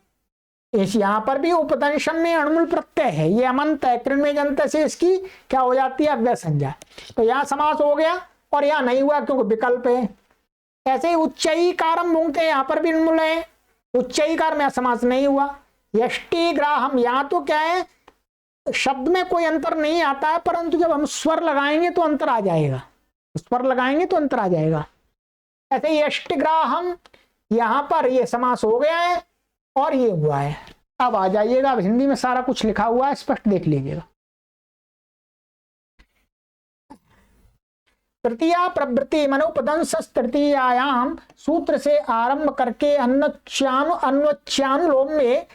इस यहां पर भी उपदंशम में अणुमूल प्रत्यय है, ये अमंत है, कृण्मय जंत से इसकी क्या हो जाती है, अव्यय संज्ञा। तो यहां समास हो गया और यहां नहीं हुआ क्योंकि विकल्प है। ऐसे ही उच्चैकारम भुंक्ते, यहां पर भी अणुमूल है, उच्चैकार में समास नहीं हुआ। यष्टि ग्राहम, यहां तो क्या है शब्द में कोई अंतर नहीं आता है, परंतु जब हम स्वर लगाएंगे तो अंतर आ जाएगा, स्वर लगाएंगे तो अंतर आ जाएगा। ऐसे यष्टिग्राहम, यहां पर ये समास हो गया है और ये हुआ है। अब आ जाइएगा, अब हिंदी में सारा कुछ लिखा हुआ है, स्पष्ट देख लीजिएगा। तृतीया प्रवृत्ति मनोपदंश तृतीयायाम सूत्र से आरंभ करके अन्वच्यानुलोम्य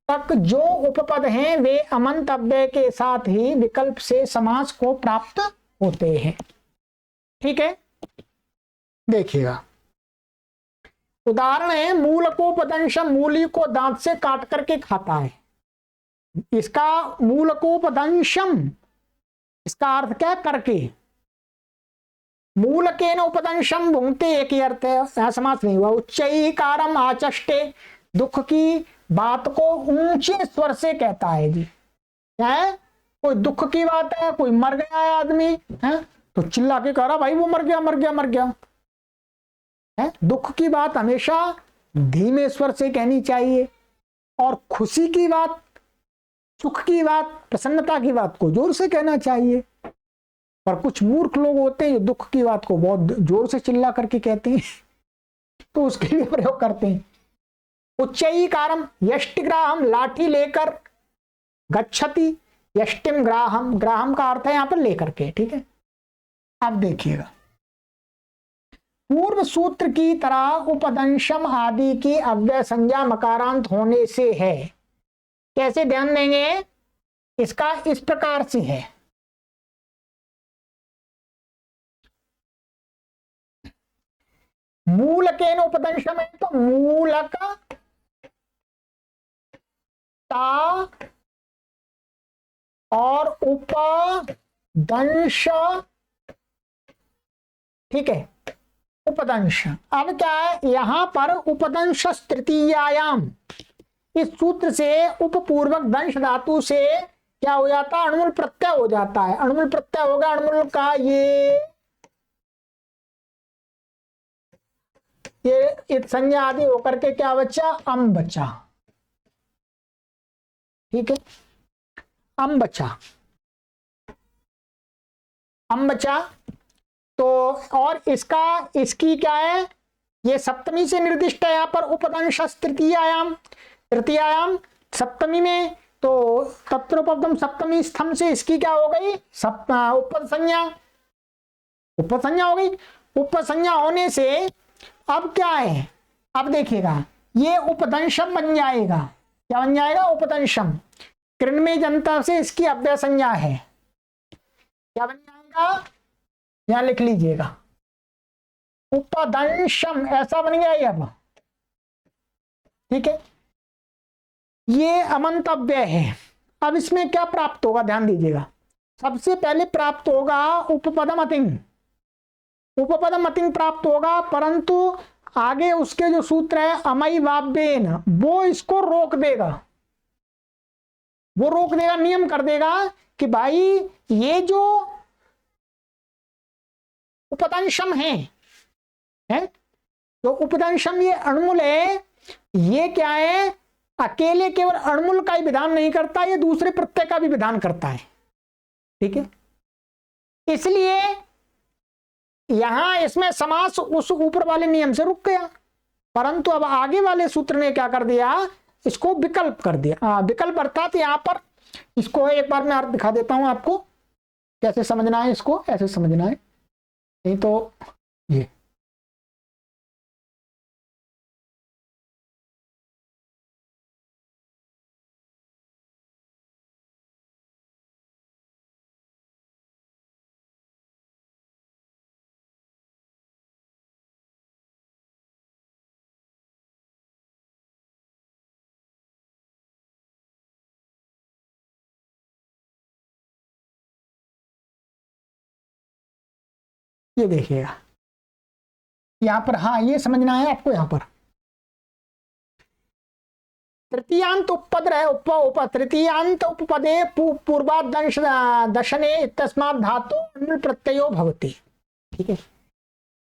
तक जो उपपद हैं वे अमंत अव्यय के साथ ही विकल्प से समास को प्राप्त होते हैं, ठीक है। देखिएगा उदाहरण है, मूलकोपदंशम, मूली को दांत से काट करके खाता है। इसका मूलकोपदंशम, इसका अर्थ क्या, करके। मूलकेन उपदंशम भुंक्ते, एक ही अर्थ है, यहां समास नहीं हुआ। उच्चैकारम आचष्टे, दुख की बात को ऊंचे स्वर से कहता है जी। क्या है, कोई दुख की बात है, कोई मर गया है आदमी है तो चिल्ला के कह रहा भाई वो मर गया मर गया मर गया है। दुख की बात हमेशा धीमे स्वर से कहनी चाहिए और खुशी की बात, सुख की बात, प्रसन्नता की बात को जोर से कहना चाहिए। पर कुछ मूर्ख लोग होते हैं जो दुख की बात को बहुत जोर से चिल्ला करके कहते हैं तो उसके लिए प्रयोग करते हैं। उच्चैकारम यष्टिग्राहम लाठी लेकर, गच्छति यष्टिम ग्राहम, ग्राहम का अर्थ है यहां पर लेकर के, ठीक है। अब देखिएगा पूर्व सूत्र की तरह उपदंशम आदि की अव्यय संज्ञा मकारांत होने से है। कैसे ध्यान देंगे, इसका इस प्रकार से है, मूलकेन उपदंशम है तो मूलक ता और उपदंश, ठीक है, उपदंश। अब क्या है यहां पर उपदंश तृतीयायाम, इस सूत्र से उपपूर्वक दंश धातु से क्या हो जाता है, अणुमूल प्रत्यय हो जाता है। अणुमूल प्रत्यय होगा, अणुमूल का ये संज्ञा आदि होकर के क्या बचा, अम बचा, ठीक है, अम बचा, अम बचा। तो और इसकी क्या है, ये सप्तमी से निर्दिष्ट है यहां पर उपदंश तृतीयायाम, तृतीयायाम सप्तमी में, तो तत्रोपदम सप्तमी स्तंभ से इसकी क्या हो गई, उपपद संज्ञा, उपपद संज्ञा हो गई। उपपद संज्ञा होने से अब क्या है, अब देखिएगा ये उपदंशम बन जाएगा। क्या बन जाएगा, उपदंशम। कृण्मय जनता से इसकी अव्यय संज्ञा है, क्या बन जाएगा, यहां लिख लीजिएगा उपदंशम, ऐसा बन गया ये अब, ठीक है। ये अमंतव्य है। अब इसमें क्या प्राप्त होगा, ध्यान दीजिएगा, सबसे पहले प्राप्त होगा उपपदम अतिंग, उपपदम अतिंग प्राप्त होगा, परंतु आगे उसके जो सूत्र है अमई वाव्येन, वो इसको रोक देगा, वो रोक देगा, नियम कर देगा कि भाई ये जो उपदंशम है तो उपदंशम ये अणुमूल है, ये क्या है, अकेले केवल अणुमूल का ही विधान नहीं करता, ये दूसरे प्रत्यय का भी विधान करता है, ठीक है। इसलिए यहां इसमें समास उस ऊपर वाले नियम से रुक गया, परंतु अब आगे वाले सूत्र ने क्या कर दिया, इसको विकल्प कर दिया। विकल्प अर्थात यहां पर इसको एक बार मैं अर्थ दिखा देता हूं आपको, कैसे समझना है इसको, ऐसे समझना है, नहीं तो ये देखिएगा यहां पर, हाँ ये समझना है आपको, यहां पर तृतीयांत उपपद है, उप तृतीयांत उपपदे पूर्वाद दशने तस्मात् धातु अण्वुल प्रत्ययो भवति, ठीक है।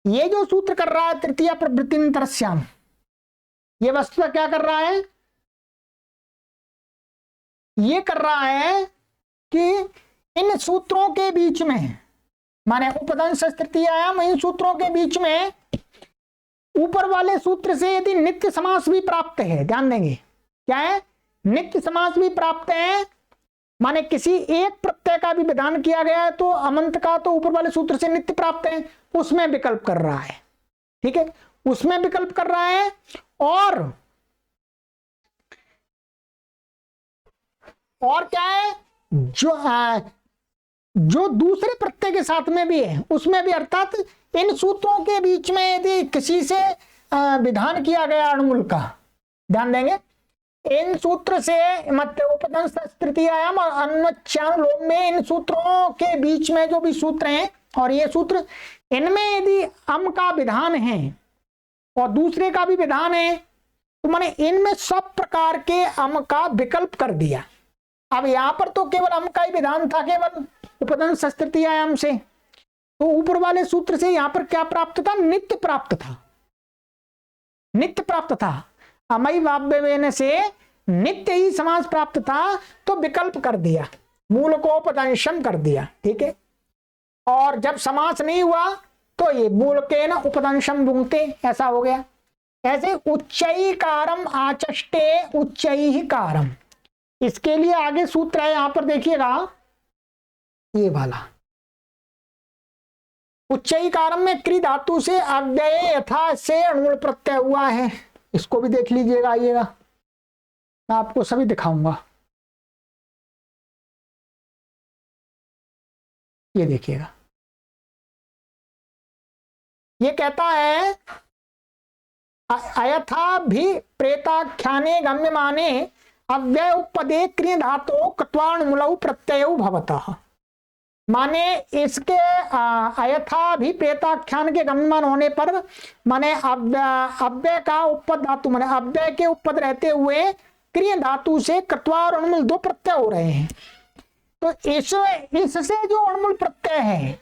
ये जो सूत्र कर रहा है तृतीय प्रवृत्तिन्तरस्याम, ये वस्तु क्या कर रहा है, ये कर रहा है कि इन सूत्रों के बीच में, माने उपदंश तृतीयायाम, इन सूत्रों के बीच में ऊपर वाले सूत्र से यदि नित्य समास भी प्राप्त है, ध्यान देंगे क्या है, नित्य समास भी प्राप्त है, माने किसी एक प्रत्यय का भी विधान किया गया है तो अमंत का तो ऊपर वाले सूत्र से नित्य प्राप्त है, उसमें विकल्प कर रहा है, ठीक है, उसमें विकल्प कर रहा है। और क्या है, जो दूसरे प्रत्यय के साथ में भी है उसमें भी, अर्थात इन सूत्रों के बीच में यदि किसी से विधान किया गया अणुमूल का, ध्यान देंगे इन सूत्र से मतलब उपदंश तृतीयायाम और अन्वच्यान लोम में, इन सूत्रों के बीच में जो भी सूत्र हैं और ये सूत्र, इनमें यदि अम का विधान है और दूसरे का भी विधान है तो मैंने इनमें सब प्रकार के अम का विकल्प कर दिया। अब यहां पर तो केवल अम का ही विधान था, केवल उपदंश तृतीयायाम से, तो ऊपर वाले सूत्र से यहां पर क्या प्राप्त था, नित्य प्राप्त था, नित्य प्राप्त था, अमई वाव्यवेन से नित्य ही समास प्राप्त था, तो विकल्प कर दिया, मूल को उपदंशम कर दिया, ठीक है। और जब समास नहीं हुआ तो ये मूल के न उपदंशम बुंगते, ऐसा हो गया। ऐसे उच्चईकारम आचष्टे उच्चईकारम, इसके लिए आगे सूत्र है, यहां पर देखिएगा ये वाला। उच्चईकारम में क्री धातु से अव्यय यथा से अणुल प्रत्यय हुआ है, इसको भी देख लीजिएगा। आइएगा मैं आपको सभी दिखाऊंगा। ये देखिएगा, ये कहता है अयथा भी प्रेताख्याने गम्यमाने अव्यय उपपदे क्रिय धातु कृत्वाणुमूलौ प्रत्ययौ भवतः। माने इसके अयथा भी प्रेताख्यान के गम्यमान होने पर माने अव्यय का उपपद धातु माने अव्यय के उपपद रहते हुए क्रिय धातु से कृत्वा और अणुमूल दो प्रत्यय हो रहे हैं। तो इससे जो अणुमूल प्रत्यय है,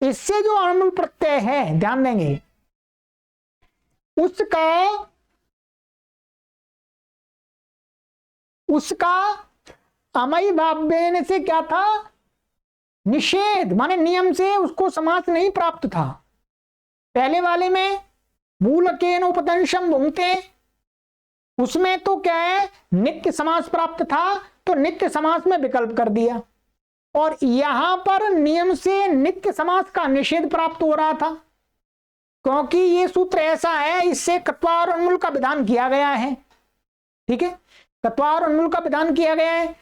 इससे जो अणुमूल प्रत्यय है, ध्यान देंगे, उसका अमय वाव्यन से क्या था, निषेध, माने नियम से उसको समास नहीं प्राप्त था। पहले वाले में मूलकेन उपदंशम भुंक्ते, उसमें तो क्या है, नित्य समास प्राप्त था, तो नित्य समास में विकल्प कर दिया। और यहां पर नियम से नित्य समास का निषेध प्राप्त हो रहा था, क्योंकि ये सूत्र ऐसा है, इससे कृत्वा और अणुमूल का विधान किया गया है। ठीक है, कृत्वा और अणुमूल का विधान किया गया है,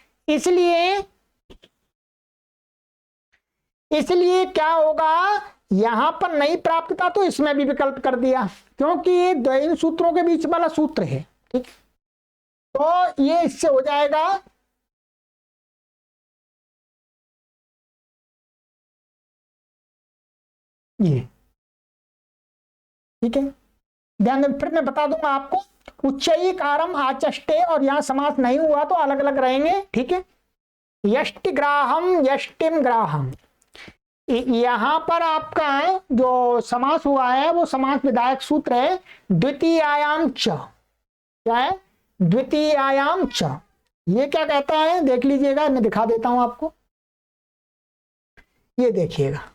इसलिए क्या होगा, यहां पर नहीं प्राप्त था तो इसमें भी विकल्प कर दिया, क्योंकि ये इन सूत्रों के बीच वाला सूत्र है। ठीक, तो ये इससे हो जाएगा ये। ठीक है, ध्यान दें, फिर मैं बता दूंगा आपको, उच्चईकारम आचष्टे और यहां समास नहीं हुआ तो अलग अलग रहेंगे। ठीक है, यष्टिग्राहम यष्टिम ग्राहम, यहां पर आपका जो समास हुआ है वो समास विधायक सूत्र है द्वितीयायाम च। क्या है, द्वितीयायाम च। ये क्या कहता है देख लीजिएगा, मैं दिखा देता हूं आपको। ये देखिएगा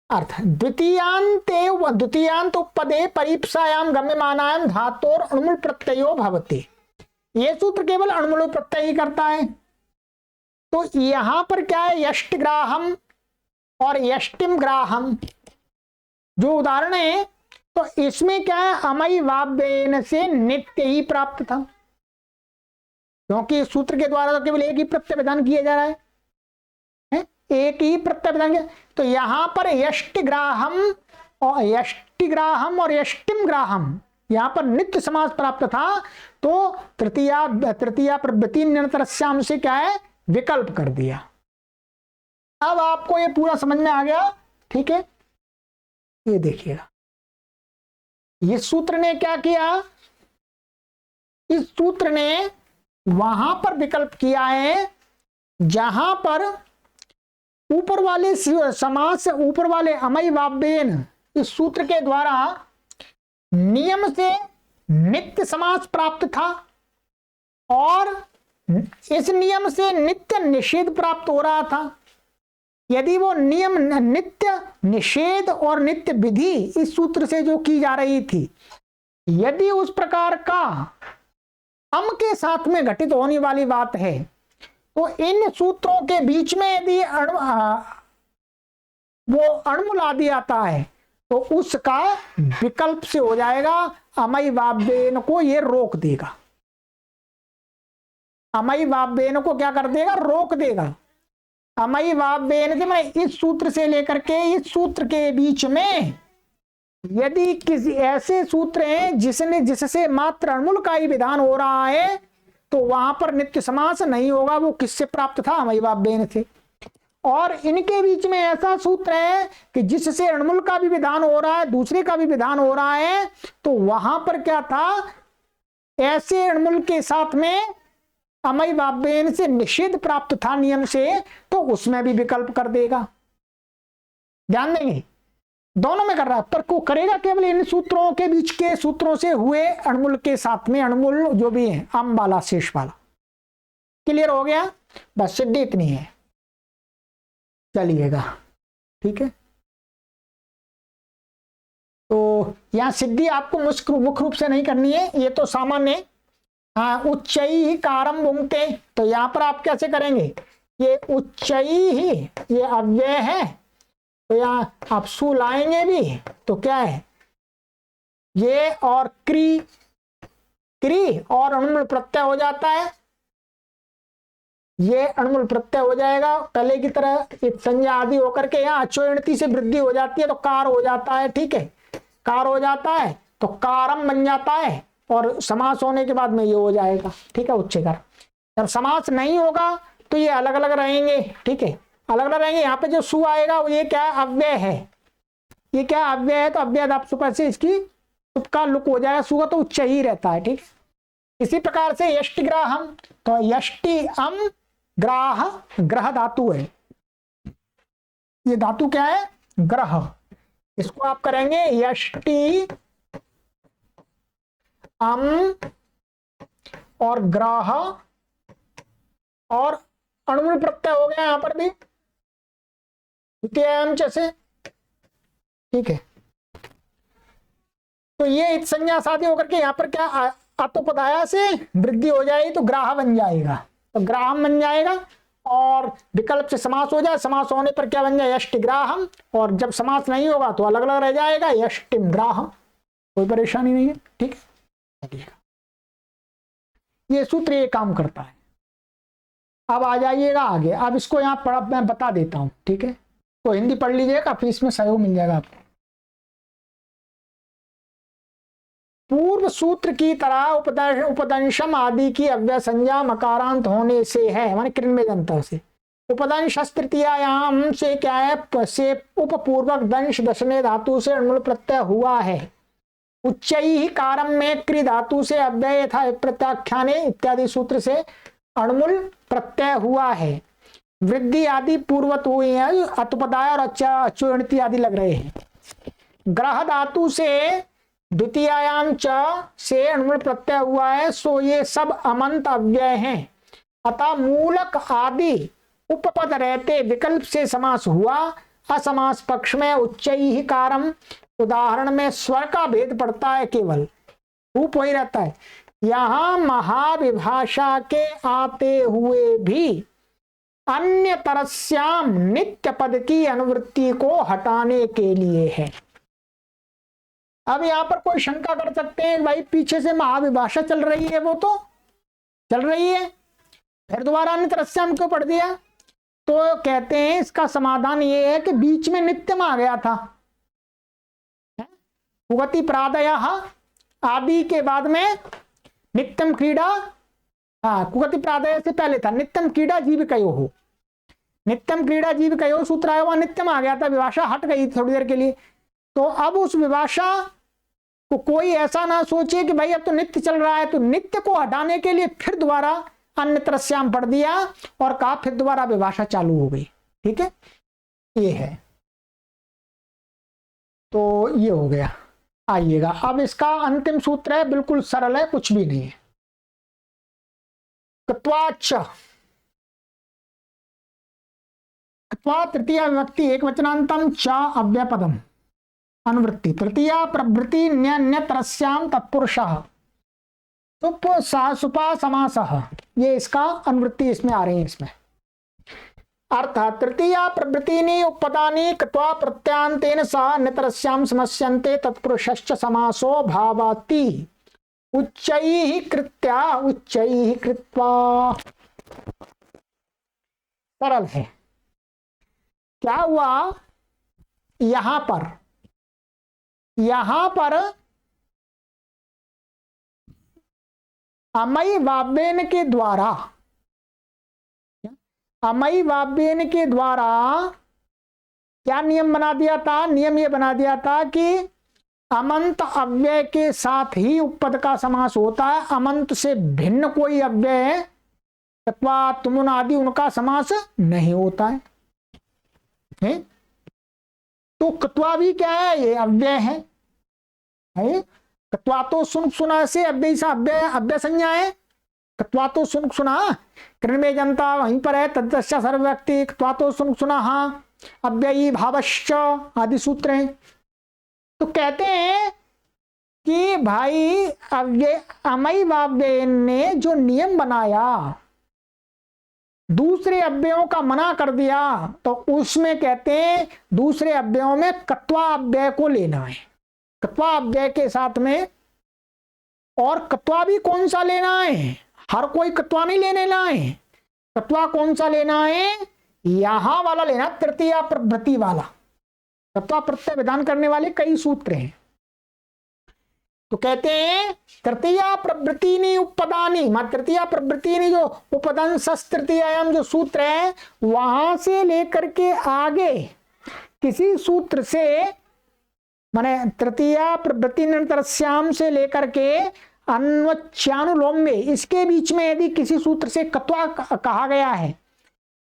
अर्थ, द्वितीयांत उपपदे परीप्सायाम गम्यमानायाम धातोर अणुमूल प्रत्ययो भवति। ये सूत्र केवल अणुमूल प्रत्यय ही करता है। तो यहां पर क्या है, यष्टिग्राहम और यष्टिम ग्राहम जो उदाहरण है, तो इसमें क्या है, अमय वाव्यन से नित्य ही प्राप्त था, क्योंकि इस सूत्र के द्वारा तो केवल एक ही प्रत्यय विधान किया जा रहा है, एक ही प्रत्यय विधान किया। तो यहां पर यष्टिग्राहम और यष्टिम ग्राहम, यहां पर नित्य समास प्राप्त था, तो तृतीया प्रवृत्ति निरंतरस्याम से क्या है, विकल्प कर दिया। अब आपको ये पूरा समझ में आ गया। ठीक है, ये देखिएगा, इस सूत्र ने क्या किया, इस सूत्र ने वहां पर विकल्प किया है जहां पर ऊपर वाले समास, ऊपर वाले अमय वाव्यन इस सूत्र के द्वारा नियम से नित्य समास प्राप्त था, और इस नियम से नित्य निषेध प्राप्त हो रहा था। यदि वो नियम नित्य निषेध और नित्य विधि इस सूत्र से जो की जा रही थी, यदि उस प्रकार का अम के साथ में घटित होने वाली बात है, तो इन सूत्रों के बीच में यदि वो अणुमूल आदि आता है, तो उसका विकल्प से हो जाएगा, अमय वाव्यन को ये रोक देगा। अमय वाव्यन को क्या कर देगा, रोक देगा। अमय वाव्यन से मैं इस सूत्र से लेकर के इस सूत्र के बीच में यदि किसी ऐसे सूत्र हैं जिससे मात्र अणुमूल का ही विधान हो रहा है, तो वहां पर नित्य समास नहीं होगा। वो किससे प्राप्त था, अमय वाव्यन से। और इनके बीच में ऐसा सूत्र है कि जिससे अणुमूल का भी विधान हो रहा है, दूसरे का भी विधान हो रहा है, तो वहां पर क्या था, ऐसे अणुमूल के साथ में अमय वाव्यन से निषेध प्राप्त था नियम से, तो उसमें भी विकल्प कर देगा। ध्यान देंगे, दोनों में कर रहा है, पर को करेगा केवल इन सूत्रों के बीच के सूत्रों से हुए अणुमूल के साथ में, अणुमूल जो भी है, अम वाला शेष वाला। क्लियर हो गया, बस सिद्धि इतनी है। चलिएगा, ठीक है। यहाँ सिद्धि आपको मुख्य रूप से नहीं करनी है, ये तो सामान्य। हाँ, उच्चई ही कारम बुंगते, तो यहाँ पर आप कैसे करेंगे, ये उच्चई ही ये अव्यय है, तो यहाँ आप सु लाएंगे भी तो क्या है ये, और क्री क्री और अणुमूल प्रत्यय हो जाता है, ये अणुमूल प्रत्यय हो जाएगा पहले की तरह, एक संज्ञा आदि होकर के यहाँ अचोयणती से वृद्धि हो जाती है तो कार हो जाता है। ठीक है, कार हो जाता है तो कारम बन जाता है, और समास होने के बाद में ये हो जाएगा। ठीक है, उच्चकार। जब समास नहीं होगा तो ये अलग अलग रहेंगे। ठीक है, अलग अलग रहेंगे। यहाँ पे जो सु आएगा वो ये क्या है, अव्यय है, ये क्या अव्यय है, तो अव्यय आप सुपर से इसकी का लुक हो जाएगा, सु का तो उच्च ही रहता है। ठीक, इसी प्रकार से यष्टि ग्राहम, तो यष्टि अम ग्राह, ग्रह धातु है, ये धातु क्या है, ग्रह, इसको आप करेंगे यष्टि अम और ग्राह, और अणुमूल प्रत्यय हो गया यहां पर भी द्वितीय जैसे। ठीक है, तो ये इत संज्ञा शादी होकर के यहाँ पर क्या अतोपदाया से वृद्धि हो जाएगी तो ग्राह बन जाएगा, तो ग्राहम बन जाएगा, और विकल्प से समास हो जाए, समास होने पर क्या बन जाए, यष्टि ग्राहम, और जब समास नहीं होगा तो अलग अलग रह जाएगा, यष्टिम ग्राहम, कोई परेशानी नहीं है। ठीक है, ये सूत्र ये काम करता है। अब आ जाइएगा आगे, अब इसको यहाँ पढ़ा मैं बता देता हूं। ठीक है, तो हिंदी पढ़ लीजिएगा, फिर इसमें सहयोग मिल जाएगा आपको। पूर्व सूत्र की तरह उपदंशम आदि की अव्यय संज्ञा मकारांत होने से है, माने कृन्मय दंत से। उपदंश तृतीयायाम से क्या है, से उपपूर्वक दंश दशने धातु से अणुमूल प्रत्यय हुआ है। उच्चई ही कारम में क्रि धातु से अव्यय था प्रत्याख्याने इत्यादि सूत्र से अणुमूल प्रत्यय हुआ है। वृद्धि आदि पूर्वत हुई है, अतुपदाय और अचोणति आदि लग रहे हैं। ग्रह धातु से द्वितीयायाम च से अणुमूल प्रत्यय हुआ है, सो ये सब अमंत अव्यय हैं। अतः मूलक आदि उपपद रहते विकल्प से समास हुआ। असमास पक्ष में उच्चई ही कारम, उदाहरण में स्वर का भेद पड़ता है, केवल रूप वही रहता है। यहां महाविभाषा के आते हुए भी अन्य तरस्याम नित्य पद की अनुवृत्ति को हटाने के लिए है। अब यहां पर कोई शंका कर सकते हैं, भाई पीछे से महाविभाषा चल रही है, वो तो चल रही है, फिर दोबारा अन्य तरस्याम क्यों पढ़ दिया? तो कहते हैं इसका समाधान ये है कि बीच में नित्यम आ गया था, कुगति प्रादय आदि के बाद में नित्यम क्रीड़ा, हाँ कुगति प्रादय से पहले था नित्यम क्रीड़ा जीविकयो हो, नित्यम क्रीड़ा जीविकयो सूत्र आया, वहां नित्यम आ गया था, विभाषा हट गई थोड़ी देर के लिए। तो अब उस विभाषा को कोई ऐसा ना सोचे कि भाई अब तो नित्य चल रहा है, तो नित्य को हटाने के लिए फिर दोबारा अन्य तरस्याम पढ़ दिया और कहा फिर दोबारा विभाषा चालू हो गई। ठीक है, ये है, तो ये हो गया। आइएगा अब इसका अंतिम सूत्र है, बिल्कुल सरल है, कुछ भी नहीं है। कत्वाच, कत्वा तृतीया विभक्ति एक वचनांतम च अव्ययपदम अनुवृत्ति, तृतीया प्रवृत्ति न्य तरस्याम तत्पुरुषः सुपा समासः, ये इसका अनुवृत्ति इसमें आ रही है। इसमें अर्थ तृतीया प्रवृत्तिनी उपपदानि कृत्वा प्रत्यांतेन सह नितरस्याम समस्यन्ते तत्पुरुषश्च समासो भावाति उच्चैः कृत्या उच्चैः कृत्वा। सरल है। क्या हुआ यहां पर अमय वाव्यन के द्वारा, अमय वाव्यन के द्वारा क्या नियम बना दिया था? नियम ये बना दिया था कि अमंत अव्यय के साथ ही उपपद का समास होता है, अमंत से भिन्न कोई अव्यय अथवा तुमुन आदि उनका समास नहीं होता है? तो कत्वा भी क्या है? ये अव्यय है। कत्वा तो सुन सुना से अव्यय सा अव्यय संज्ञा है। कत्वा तो सुन सुना कृण्मे जनता वहीं पर है, तद्दश्य सर्व व्यक्ति कत्वा तो सुन सुना हाँ अव्ययी भावश्च आदि सूत्र हैं। तो कहते हैं कि भाई अव्यय अमय वाव्यय ने जो नियम बनाया, दूसरे अव्ययों का मना कर दिया, तो उसमें कहते हैं दूसरे अव्ययों में कत्वा अव्यय को लेना है। कत्वा अव्यय के साथ में, और कत्वा भी कौन सा लेना है? हर कोई कत्वा नहीं लेने है। कत्वा कौन सा लेना है? यहां वाला लेना, तृतीया प्रवृत्ति वाला। कत्वा प्रत्यय विधान करने वाले कई सूत्र हैं, तो कहते हैं तृतीया प्रवृत्तिनी उपपदानी, तृतीया प्रवृत्तिनी जो उपदंश तृतीयायाम जो सूत्र है, वहां से लेकर के आगे किसी सूत्र से, माने तृतीया प्रवृत्ति निरंतरस्याम से लेकर के अन्वच्यानुलोम्य, इसके बीच में यदि किसी सूत्र से कत्वा कहा गया है,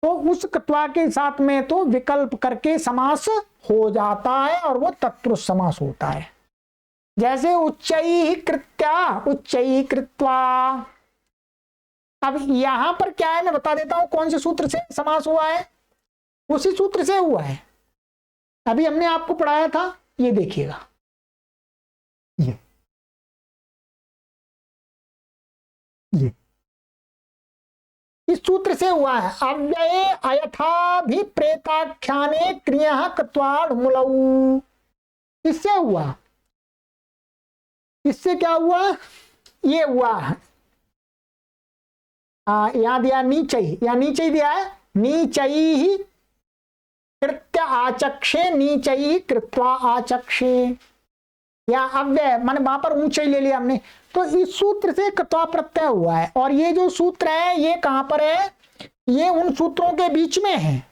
तो उस कत्वा के साथ में तो विकल्प करके समास हो जाता है, और वो तत्पुरुष समास होता है। जैसे उच्चैः कृत्या, उच्चैः कृत्वा। अब यहां पर क्या है, मैं बता देता हूं कौन से सूत्र से समास हुआ है। उसी सूत्र से हुआ है, अभी हमने आपको पढ़ाया था, ये देखिएगा, ये इस सूत्र से हुआ है। अव्यये अयथाभिप्रेताख्याने क्रिया कत्वाढ मुलौ, इससे हुआ। इससे क्या हुआ? ये हुआ, यहां दिया नीचई, या नीचई दिया है, नीचई कृत्य आचक्षे, नीचई कृत्वा आचक्षे, या अव्यय माने वहां पर ऊंचाई ले लिया हमने, तो इस सूत्र से कत्वा प्रत्यय हुआ है। और ये जो सूत्र है ये कहां पर है? ये उन सूत्रों के बीच में है,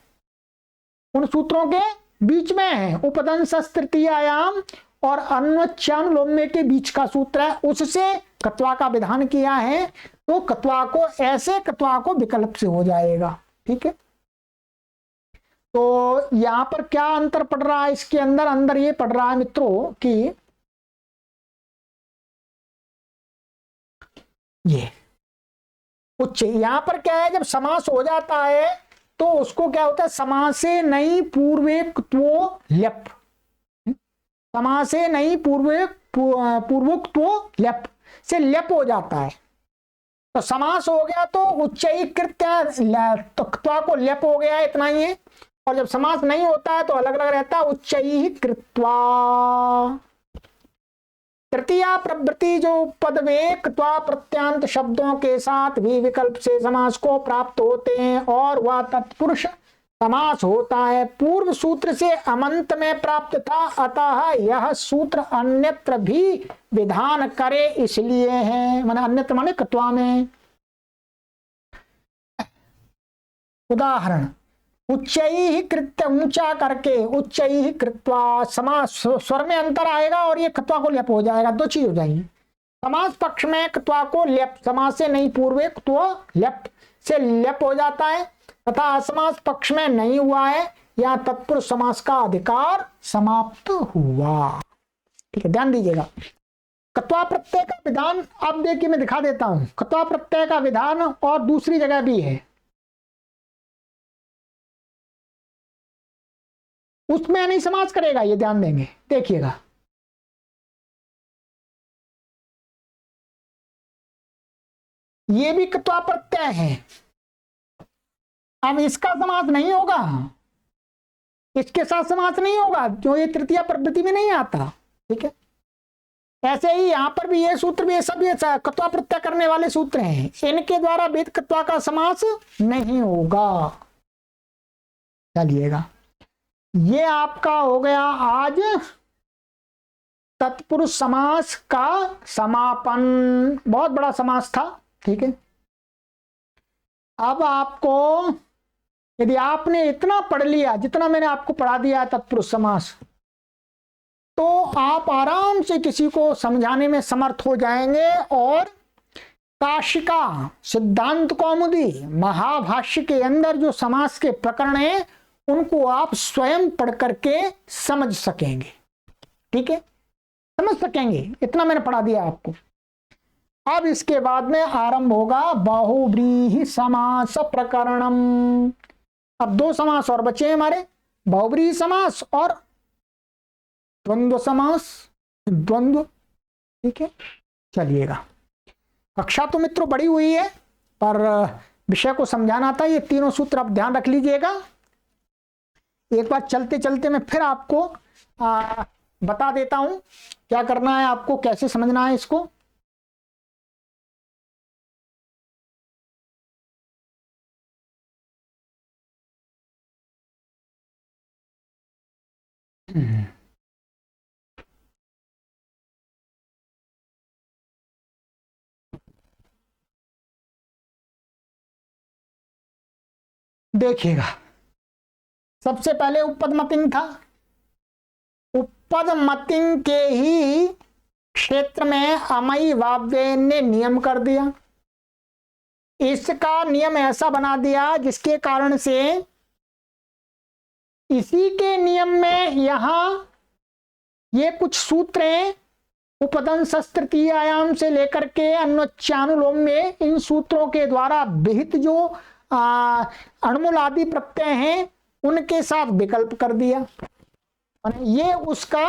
उन सूत्रों के बीच में है, उपदंश तृतीयायाम और अन्वच्यानुलोम्य के बीच का सूत्र है, उससे कत्वा का विधान किया है। तो कत्वा को, ऐसे कत्वा को विकल्प से हो जाएगा। ठीक है, तो यहां पर क्या अंतर पड़ रहा है इसके अंदर? अंदर ये पड़ रहा है मित्रों कि ये उच्च, यहां पर क्या है, जब समास हो जाता है तो उसको क्या होता है? समासे नहीं पूर्वोक्तो ल्यप, समासे नहीं पूर्वोक्तो ल्यप से ल्यप हो जाता है। तो समास हो गया तो उच्चैकृत्य, तक्त्वा को ल्यप हो गया, इतना ही है। और जब समास नहीं होता है तो अलग अलग रहता है, उच्चैः कृत्वा। तृतीया प्रवृत्ति जो पद वे क्त्वा प्रत्यांत शब्दों के साथ भी विकल्प से समास को प्राप्त होते हैं, और वह तत्पुरुष समास होता है। पूर्व सूत्र से अमंत में प्राप्त था, अतः यह सूत्र अन्यत्र भी विधान करे इसलिए है, माने अन्यत्र माने कत्वा में। उदाहरण, उच्चैः कृत्य, ऊंचा करके, उच्चैः कृत्वा, समास स्वर में अंतर आएगा और ये कत्वा को ल्यप हो जाएगा, दो चीज हो जाएंगी। समास पक्ष में कत्वा को ल्यप, समास से नहीं पूर्वे तो ल्यप से ल्यप हो जाता है, तथा असमास पक्ष में नहीं हुआ है, या तत्पुरुष समास का अधिकार समाप्त हुआ। ठीक है, ध्यान दीजिएगा। कत्वा प्रत्यय का विधान अब देखिए मैं दिखा देता हूं, कत्वा प्रत्यय का विधान और दूसरी जगह भी है, उसमें नहीं समास करेगा, ये ध्यान देंगे, देखिएगा। ये भी कत्वा प्रत्यय है, अब इसका समास नहीं होगा, इसके साथ समास नहीं होगा, जो ये तृतीया प्रवृत्ति में नहीं आता। ठीक है, ऐसे ही यहां पर भी ये सूत्र भी, सब ये कत्वा प्रत्यय करने वाले सूत्र हैं, इनके द्वारा वेद कत्वा का समास नहीं होगा। चलिएगा, ये आपका हो गया आज तत्पुरुष समास का समापन। बहुत बड़ा समास था। ठीक है, अब आपको, यदि आपने इतना पढ़ लिया जितना मैंने आपको पढ़ा दिया तत्पुरुष समास, तो आप आराम से किसी को समझाने में समर्थ हो जाएंगे। और काशिका, सिद्धांत कौमुदी, महाभाष्य के अंदर जो समास के प्रकरण हैं उनको आप स्वयं पढ़ करके समझ सकेंगे। ठीक है, समझ सकेंगे, इतना मैंने पढ़ा दिया आपको। अब इसके बाद में आरंभ होगा बहुव्रीहि समास प्रकरणम। अब दो समास और बचे हमारे, बहुव्रीहि समास और द्वंद्व समास। द्वंद्व ठीक है, चलिएगा। कक्षा तो मित्रों बड़ी हुई है, पर विषय को समझाना था। ये तीनों सूत्र आप ध्यान रख लीजिएगा। एक बार चलते चलते मैं फिर आपको बता देता हूं क्या करना है, आपको कैसे समझना है इसको। देखिएगा, सबसे पहले उपपदमतिंग था। उपपदमतिंग के ही क्षेत्र में अमयी वाव्य ने नियम कर दिया। इसका नियम ऐसा बना दिया जिसके कारण से इसी के नियम में यहां ये कुछ सूत्र हैं, उपदंश तृतीय आयाम से लेकर के अन्वच्यानुलोम में, इन सूत्रों के द्वारा विहित जो अणमुल आदि प्रत्यय हैं उनके साथ विकल्प कर दिया। ये उसका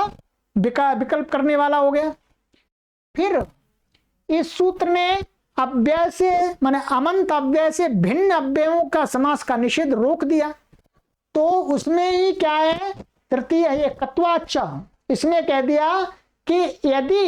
विकल्प करने वाला हो गया। फिर इस सूत्र ने अव्यय से माने अमंत अव्यय से भिन्न अव्ययों का समास का निषेध रोक दिया। तो उसमें ही क्या है, तृतीय है कत्वाच, इसने कह दिया कि यदि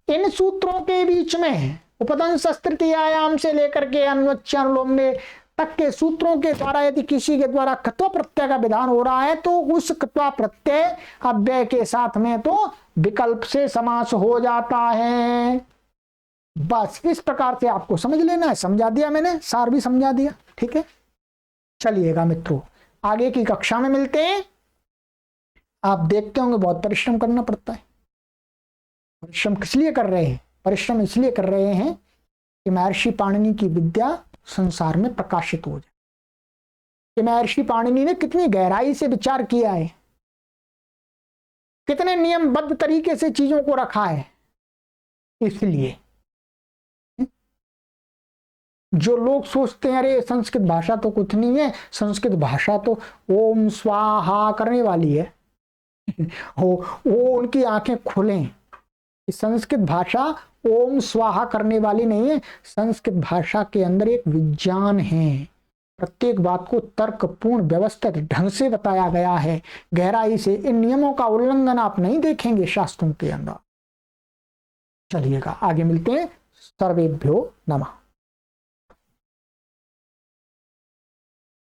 इन सूत्रों के बीच में उपदंश तृतीय आयाम से लेकर के अन्वच्यानुलोम में तक के सूत्रों के द्वारा यदि किसी के द्वारा कत्व प्रत्यय का विधान हो रहा है तो उस कत्वा प्रत्यय अव्यय के साथ में तो विकल्प से समास हो जाता है। बस इस प्रकार से आपको समझ लेना है। समझा दिया मैंने, सार भी समझा दिया। ठीक है, चलिएगा मित्रों, आगे की कक्षा में मिलते हैं। आप देखते होंगे बहुत परिश्रम करना पड़ता है। परिश्रम किस लिए कर रहे हैं? परिश्रम इसलिए कर रहे हैं कि महर्षि पाणिनि की विद्या संसार में प्रकाशित हो जाए। कि महर्षि पाणिनि ने कितनी गहराई से विचार किया है, कितने नियमबद्ध तरीके से चीजों को रखा है। इसलिए जो लोग सोचते हैं अरे संस्कृत भाषा तो कुछ नहीं है, संस्कृत भाषा तो ओम स्वाहा करने वाली है, वो उनकी आंखें खोलें। संस्कृत भाषा ओम स्वाहा करने वाली नहीं है। संस्कृत भाषा के अंदर एक विज्ञान है, प्रत्येक बात को तर्कपूर्ण व्यवस्थित ढंग से बताया गया है, गहराई से। इन नियमों का उल्लंघन आप नहीं देखेंगे शास्त्रों के अंदर। चलिएगा, आगे मिलते हैं। सर्वेभ्यो नमः।